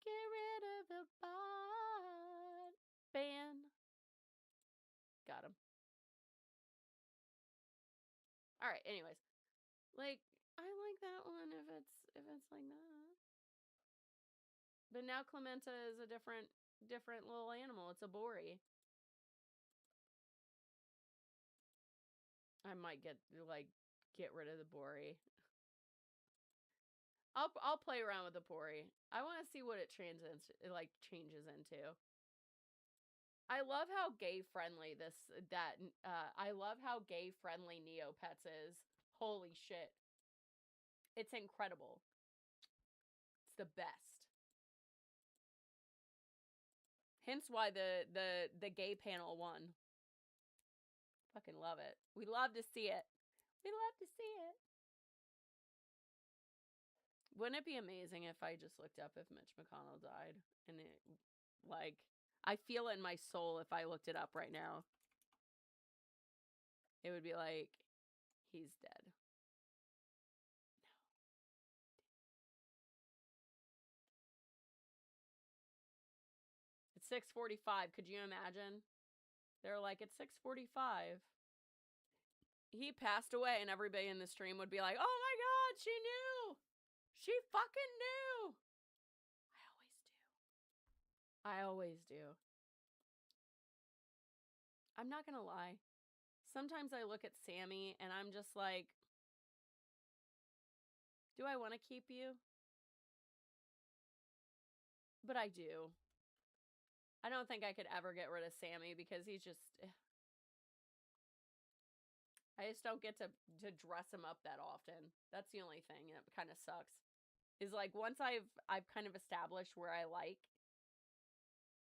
Get rid of the bot. Ban. Got him. All right. Anyways, like, I like that one if it's like that. But now Clementa is a different little animal. It's a Bori. I might get rid of the Bori. I'll play around with the Bori. I want to see what it changes into. I love how gay friendly I love how gay friendly Neopets is. Holy shit. It's incredible. It's the best. Hence why the gay panel won. Fucking love it. We love to see it. We love to see it. Wouldn't it be amazing if I just looked up if Mitch McConnell died? And it, like, I feel it in my soul if I looked it up right now. It would be like, he's dead. No. It's 6:45. Could you imagine? They're like, it's 6:45. He passed away and everybody in the stream would be like, oh my God, she knew. She fucking knew. I always do. I'm not gonna lie. Sometimes I look at Sammy and I'm just like, do I want to keep you? But I do. I don't think I could ever get rid of Sammy because he's just... I just don't get to dress him up that often. That's the only thing. It kind of sucks. Is like once I've kind of established where I like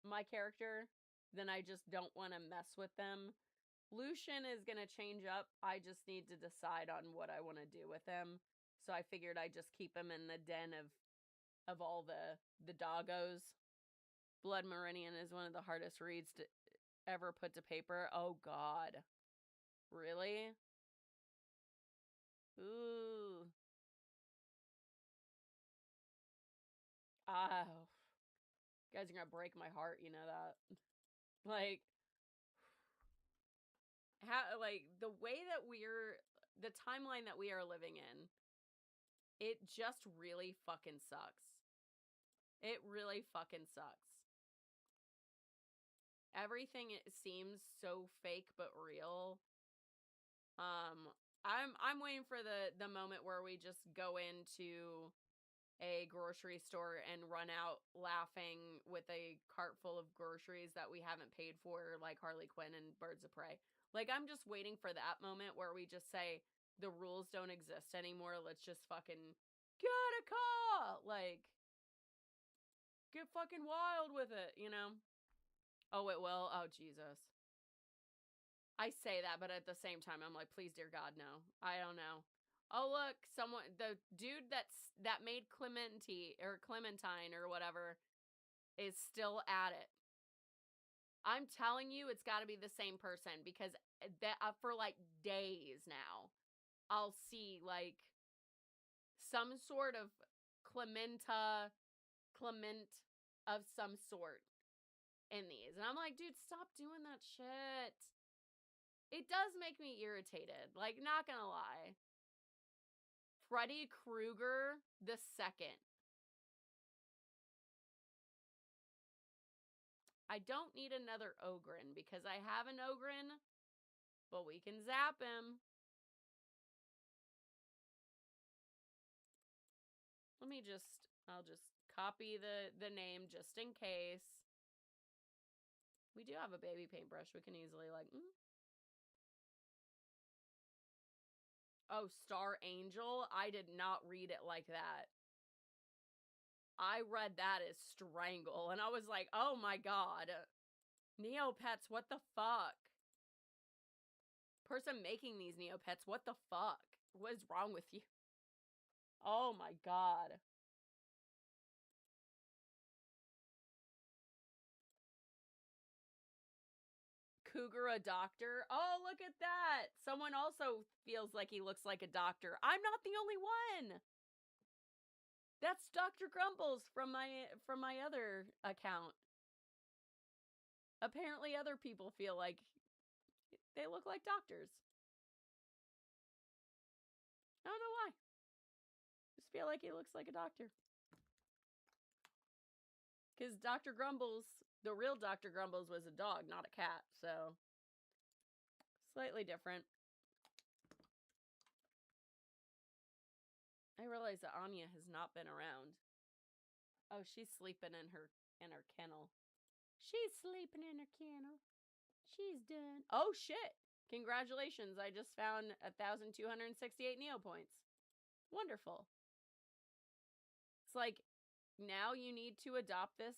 my character, then I just don't want to mess with them. Lucian is going to change up. I just need to decide on what I want to do with him. So I figured I'd just keep him in the den of all the doggos. Blood Meridian is one of the hardest reads to ever put to paper. Oh, God. Really? Ooh. Oh. You guys are gonna break my heart, you know that. Like, how, like, the way that the timeline that we are living in, it just really fucking sucks. It really fucking sucks. Everything seems so fake but real. I'm waiting for the moment where we just go into a grocery store and run out laughing with a cart full of groceries that we haven't paid for, like Harley Quinn and Birds of Prey. Like, I'm just waiting for that moment where we just say, the rules don't exist anymore. Let's just fucking get a car! Like, get fucking wild with it, you know? Oh, it will? Oh, Jesus. I say that, but at the same time, I'm like, please, dear God, no. I don't know. Oh, look, the dude that made Clementine or whatever is still at it. I'm telling you, it's got to be the same person because for like days now, I'll see like some sort of Clement of some sort in these. And I'm like, dude, stop doing that shit. It does make me irritated. Like, not gonna lie. Freddy Krueger the second. I don't need another Ogren because I have an Ogren, but we can zap him. I'll just copy the name just in case. We do have a baby paintbrush. We can easily like... Oh, Star Angel? I did not read it like that. I read that as strangle, and I was like, oh my god. Neopets, what the fuck? Person making these Neopets, what the fuck? What is wrong with you? Oh my god. Cougar a doctor? Oh, look at that! Someone also feels like he looks like a doctor. I'm not the only one! That's Dr. Grumbles from my other account. Apparently other people feel like they look like doctors. I don't know why. Just feel like he looks like a doctor. Because Dr. Grumbles, the real Dr. Grumbles was a dog, not a cat, so slightly different. I realize that Anya has not been around. Oh, she's sleeping in her kennel. She's sleeping in her kennel. She's done. Oh shit! Congratulations! I just found 1,268 Neopoints. Wonderful. It's like now you need to adopt this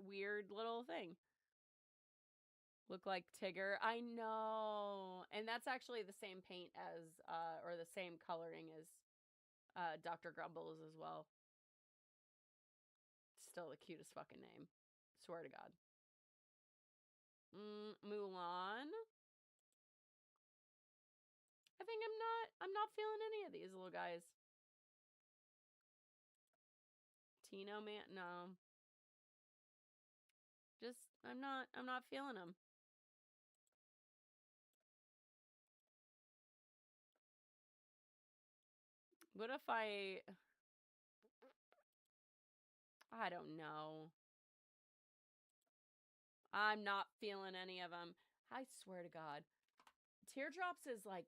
weird little thing. Look like Tigger. I know. And that's actually the same paint as, or the same coloring as Dr. Grumbles as well. Still the cutest fucking name. Swear to God. Mulan. I think I'm not feeling any of these little guys. Tino Man, no. Just, I'm not feeling them. What if I don't know. I'm not feeling any of them. I swear to God. Teardrops is like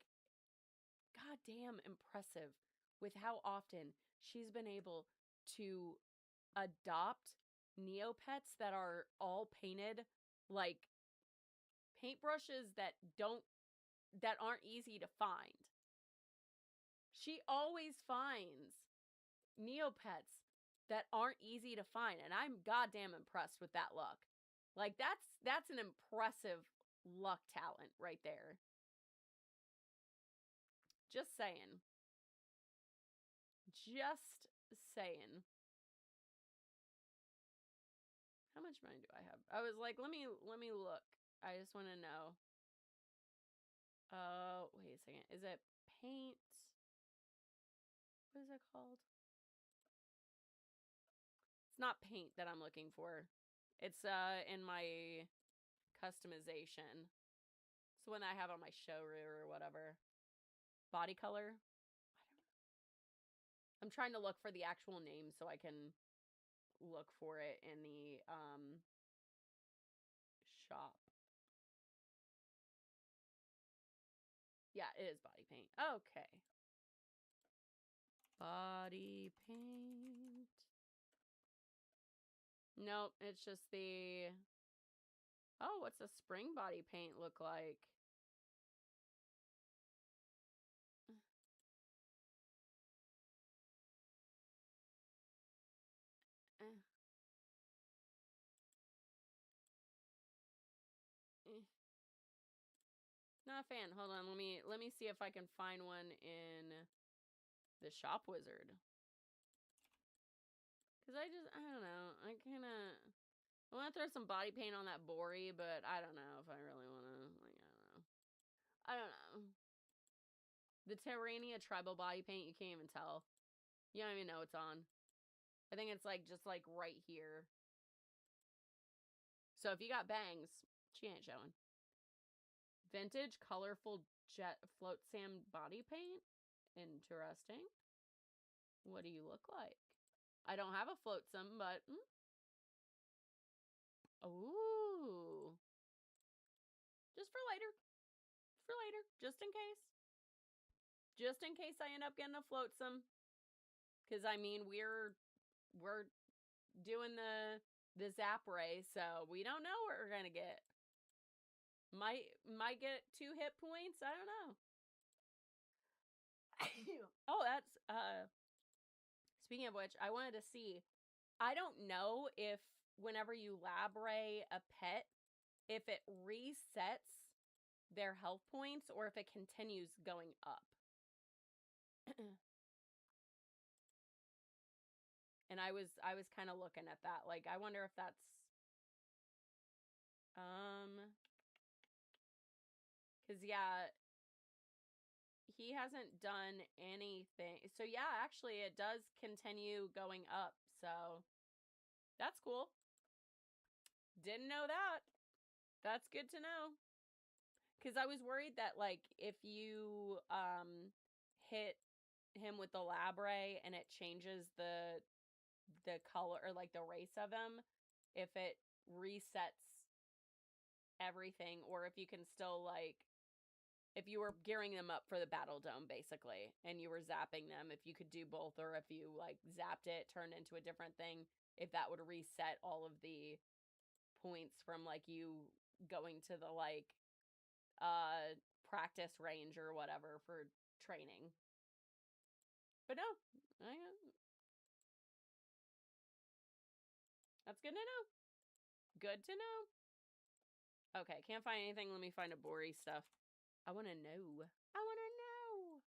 goddamn impressive with how often she's been able to adopt Neopets that are all painted like paintbrushes that aren't easy to find. She always finds Neopets that aren't easy to find, and I'm goddamn impressed with that luck. Like that's an impressive luck talent right there. Just saying. Just saying. How much money do I have? I was like, let me look. I just want to know. Oh, wait a second. Is it paint? What is it called? It's not paint that I'm looking for. It's in my customization. It's the one that I have on my showreel or whatever. Body color? I don't know. I'm trying to look for the actual name so I can look for it in the shop. Yeah, it is body paint. Okay. Body paint. Nope, it's just the... Oh, what's a spring body paint look like? Not a fan. Hold on, let me see if I can find one in the Shop Wizard. Cause I don't know. I want to throw some body paint on that Bori, but I don't know if I really want to. Like, I don't know. The Terrania tribal body paint, you can't even tell. You don't even know it's on. I think it's like just like right here. So if you got bangs, she ain't showing. Vintage colorful jet float sand body paint. Interesting. What do you look like? I don't have a floatsome, but ooh. Just for later. For later, just in case. Just in case I end up getting a floatsome. Cause I mean we're doing the the zap ray, so we don't know what we're gonna get. Might get 2 hit points. I don't know. Oh, that's speaking of which, I wanted to see. I don't know if whenever you lab ray a pet, if it resets their health points or if it continues going up. And I was kind of looking at that. Like, I wonder if that's cuz yeah, he hasn't done anything. So yeah, actually it does continue going up. So that's cool. Didn't know that. That's good to know. Cuz I was worried that like if you hit him with the lab ray and it changes the color or like the race of him, if it resets everything, or if you can still like, if you were gearing them up for the battle dome basically and you were zapping them, if you could do both, or if you like zapped it, turned into a different thing, if that would reset all of the points from like you going to the like practice range or whatever for training. But no, that's good to know. Good to know. Okay, can't find anything. Let me find a Bori stuff. I want to know. I want to know.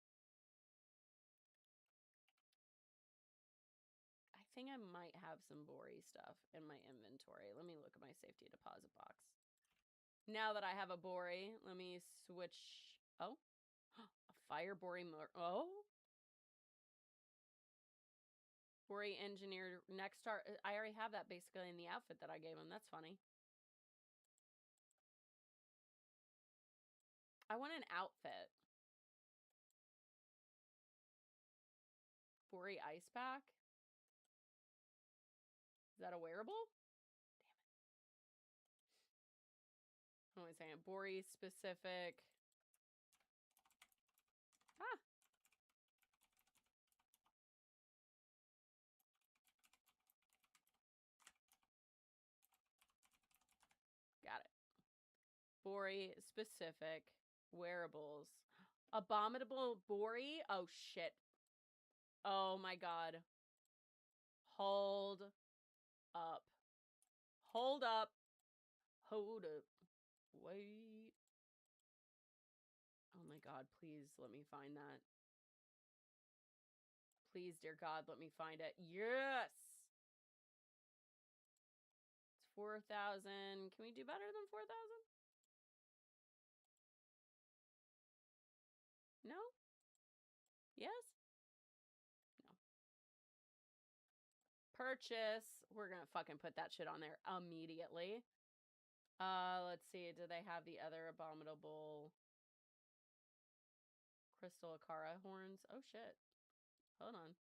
I think I might have some Bori stuff in my inventory. Let me look at my safety deposit box. Now that I have a Bori, let me switch. Oh, a fire Bori. Oh, Bori engineer next star. I already have that basically in the outfit that I gave him. That's funny. I want an outfit. Bori ice pack. Is that a wearable? Damn it. What am I saying? Bori specific. Ah. Got it. Bori specific wearables. Abominable Bori? Oh, shit. Oh, my God. Hold up. Hold up. Hold up. Wait. Oh, my God. Please let me find that. Please, dear God, let me find it. Yes! It's 4,000. Can we do better than 4,000? No? Yes? No. Purchase. We're gonna fucking put that shit on there immediately. Let's see. Do they have the other abominable crystal Akara horns? Oh, shit. Hold on.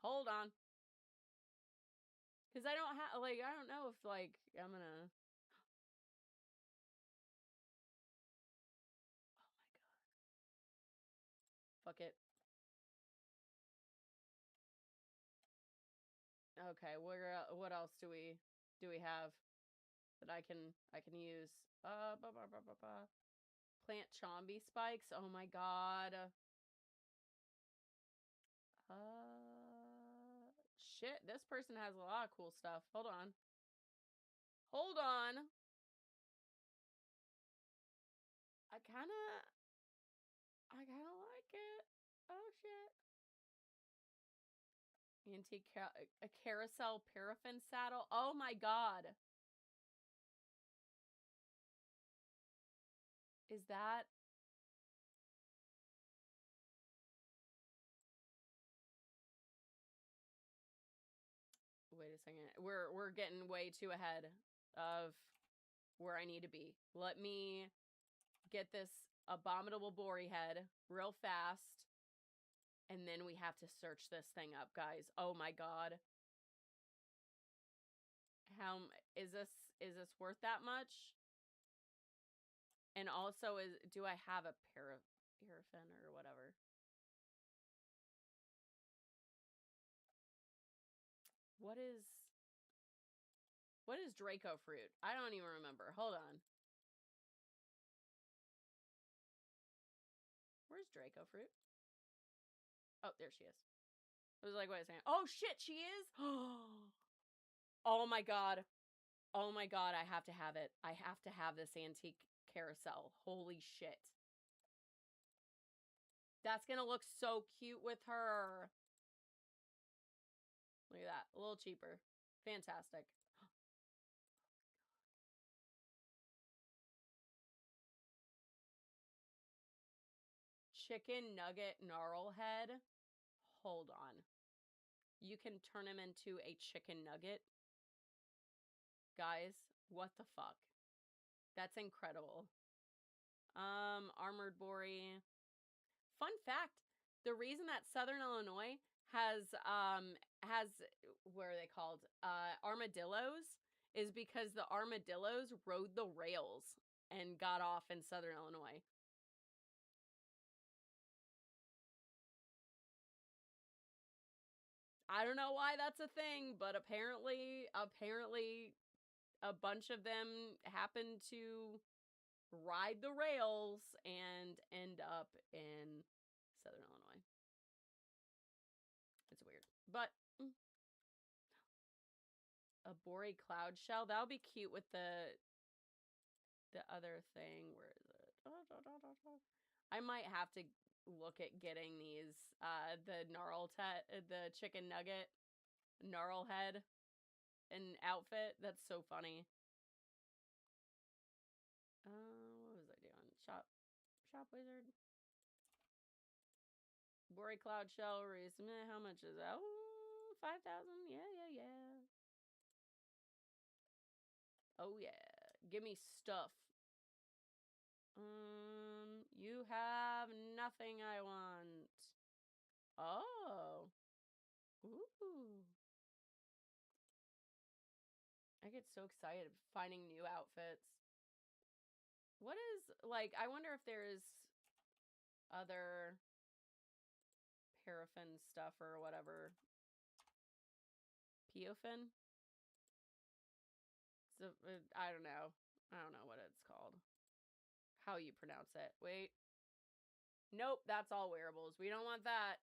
Hold on. Because I don't have, like, I don't know if, like, I'm gonna... Oh, my God. Fuck it. Okay, what else do we have that I can use? Plant Chombi spikes. Oh my God. Shit, this person has a lot of cool stuff. Hold on. Hold on. I kind of like it. Oh shit. Antique a carousel paraffin saddle. Oh my God. Is that... Wait a second. We're getting way too ahead of where I need to be. Let me get this abominable Bori head real fast. And then we have to search this thing up, guys. Oh my God. How is this worth that much? And also, do I have a paraffin or whatever? What is... What is Draco fruit? I don't even remember. Hold on. Where's Draco fruit? Oh, there she is. I was like, wait a second. Oh, shit, she is? Oh, my God. Oh, my God, I have to have it. I have to have this antique carousel. Holy shit. That's gonna look so cute with her. Look at that. A little cheaper. Fantastic. Chicken nugget gnarl head. Hold on. You can turn him into a chicken nugget. Guys, what the fuck? That's incredible. Armored Bory. Fun fact, the reason that Southern Illinois has what are they called? Armadillos is because the armadillos rode the rails and got off in Southern Illinois. I don't know why that's a thing, but apparently a bunch of them happen to ride the rails and end up in Southern Illinois. It's weird. But a Bory cloud shell, that'll be cute with the other thing. Where is it? I might have to look at getting these the chicken nugget gnarl head and outfit. That's so funny. What was I doing? Shop wizard. Bory cloud shell race. How much is that? Oh, 5,000. Yeah. Oh yeah. Give me stuff. You have nothing I want. Oh. Ooh. I get so excited finding new outfits. What is, like, I wonder if there's other paraffin stuff or whatever. Paraffin? So, I don't know. I don't know what it's called. How you pronounce it. Wait. Nope, that's all wearables. We don't want that.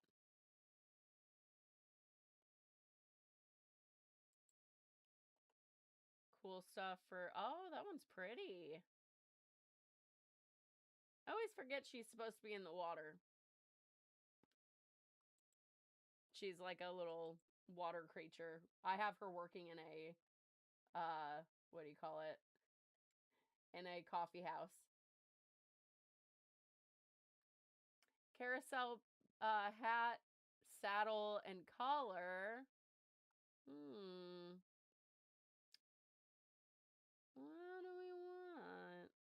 Cool stuff for... Oh, that one's pretty. I always forget she's supposed to be in the water. She's like a little water creature. I have her working in a... what do you call it? In a coffee house. Carousel hat, saddle, and collar. What do we want?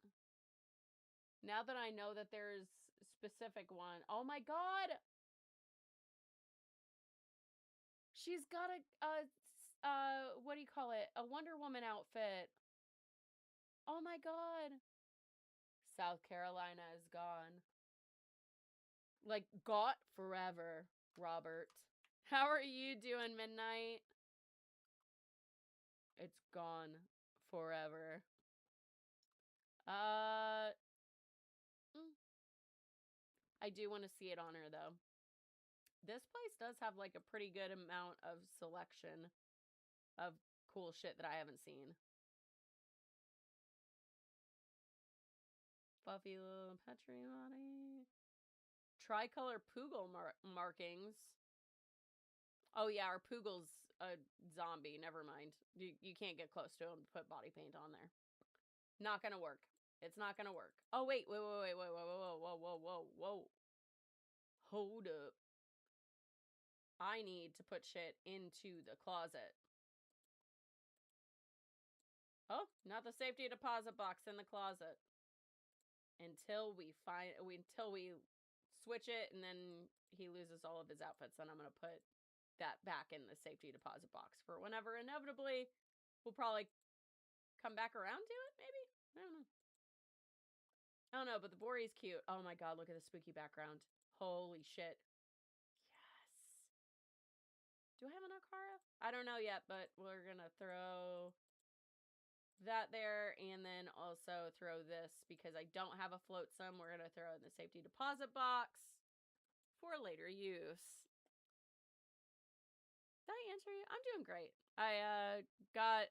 Now that I know that there's specific one. Oh my god! She's got a what do you call it? A Wonder Woman outfit. Oh my god. South Carolina is gone. Like, got forever, Robert. How are you doing, Midnight? It's gone forever. I do want to see it on her, though. This place does have, like, a pretty good amount of selection of cool shit that I haven't seen. Fluffy little Patrimony. Tricolor Poogle markings. Oh, yeah, our Poogle's a zombie. Never mind. You can't get close to him to put body paint on there. Not gonna work. It's not gonna work. Oh, wait. Whoa. Hold up. I need to put shit into the closet. Oh, not the safety deposit box in the closet. Until we switch it and then he loses all of his outfits, then I'm going to put that back in the safety deposit box for whenever inevitably we'll probably come back around to it, maybe? I don't know, but the Bory's cute. Oh my god, look at the spooky background. Holy shit. Yes. Do I have an Akara? I don't know yet, but we're gonna throw that there, and then also throw this because I don't have a flotsam. We're gonna throw in the safety deposit box for later use. Did I answer you? I'm doing great. I got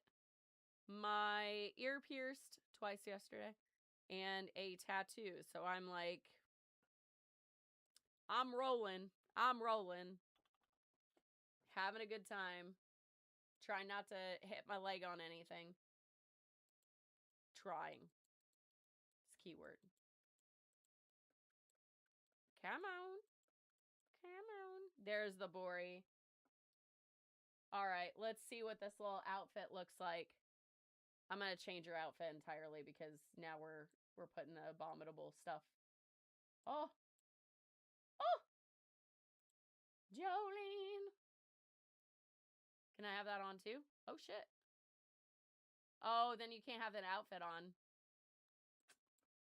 my ear pierced twice yesterday and a tattoo. So I'm like, I'm rolling. Having a good time. Trying not to hit my leg on anything. Trying. It's a keyword. Come on. There's the Bori. All right, let's see what this little outfit looks like. I'm gonna change her outfit entirely because now we're putting the abominable stuff. Oh, Jolene. Can I have that on too? Oh shit. Oh, then you can't have that outfit on.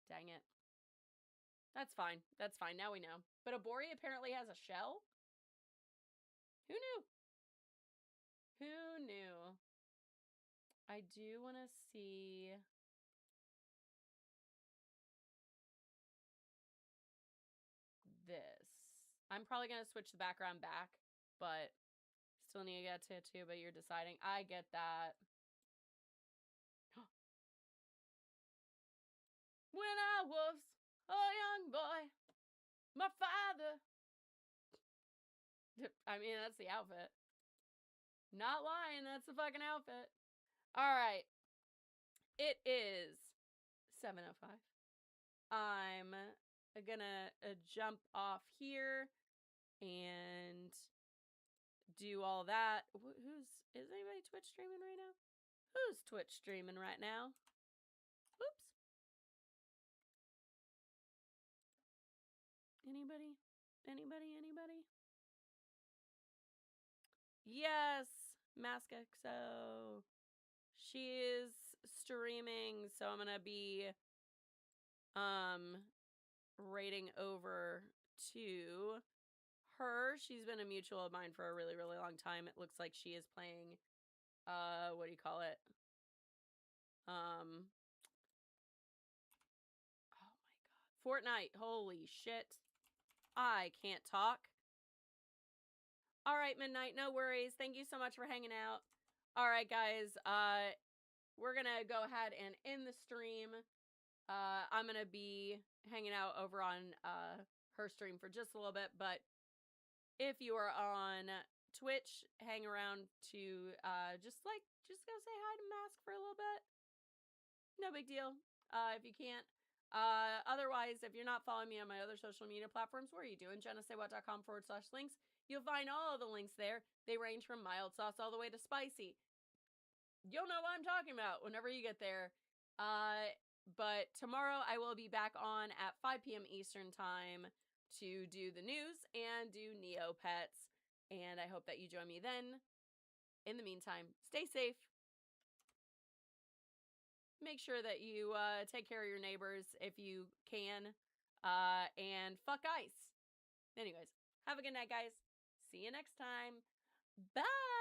Dang it. That's fine. Now we know. But a Bori apparently has a shell. Who knew? I do want to see. This. I'm probably going to switch the background back, but still need to get a tattoo, but you're deciding. I get that. When I was a young boy, my father. I mean, that's the outfit. Not lying, that's the fucking outfit. All right. It is 7:05. I'm gonna jump off here and do all that. Is anybody Twitch streaming right now? Who's Twitch streaming right now? Oops. Anybody? Yes, MaskXO. She is streaming, so I'm gonna be raiding over to her. She's been a mutual of mine for a really, really long time. It looks like she is playing what do you call it? Oh my god. Fortnite. Holy shit. I can't talk. All right, Midnight, no worries. Thank you so much for hanging out. All right, guys. We're going to go ahead and end the stream. I'm going to be hanging out over on her stream for just a little bit, but if you are on Twitch, hang around to just go say hi to Mask for a little bit. No big deal. If you can't. Otherwise, if you're not following me on my other social media platforms, what are you doing? JennaSayWhat.com/links. You'll find all the links there. They range from mild sauce all the way to spicy. You'll know what I'm talking about whenever you get there. But tomorrow I will be back on at 5 p.m. Eastern time to do the news and do Neopets. And I hope that you join me then. In the meantime, stay safe. Make sure that you take care of your neighbors if you can. And fuck ice. Anyways, have a good night, guys. See you next time. Bye!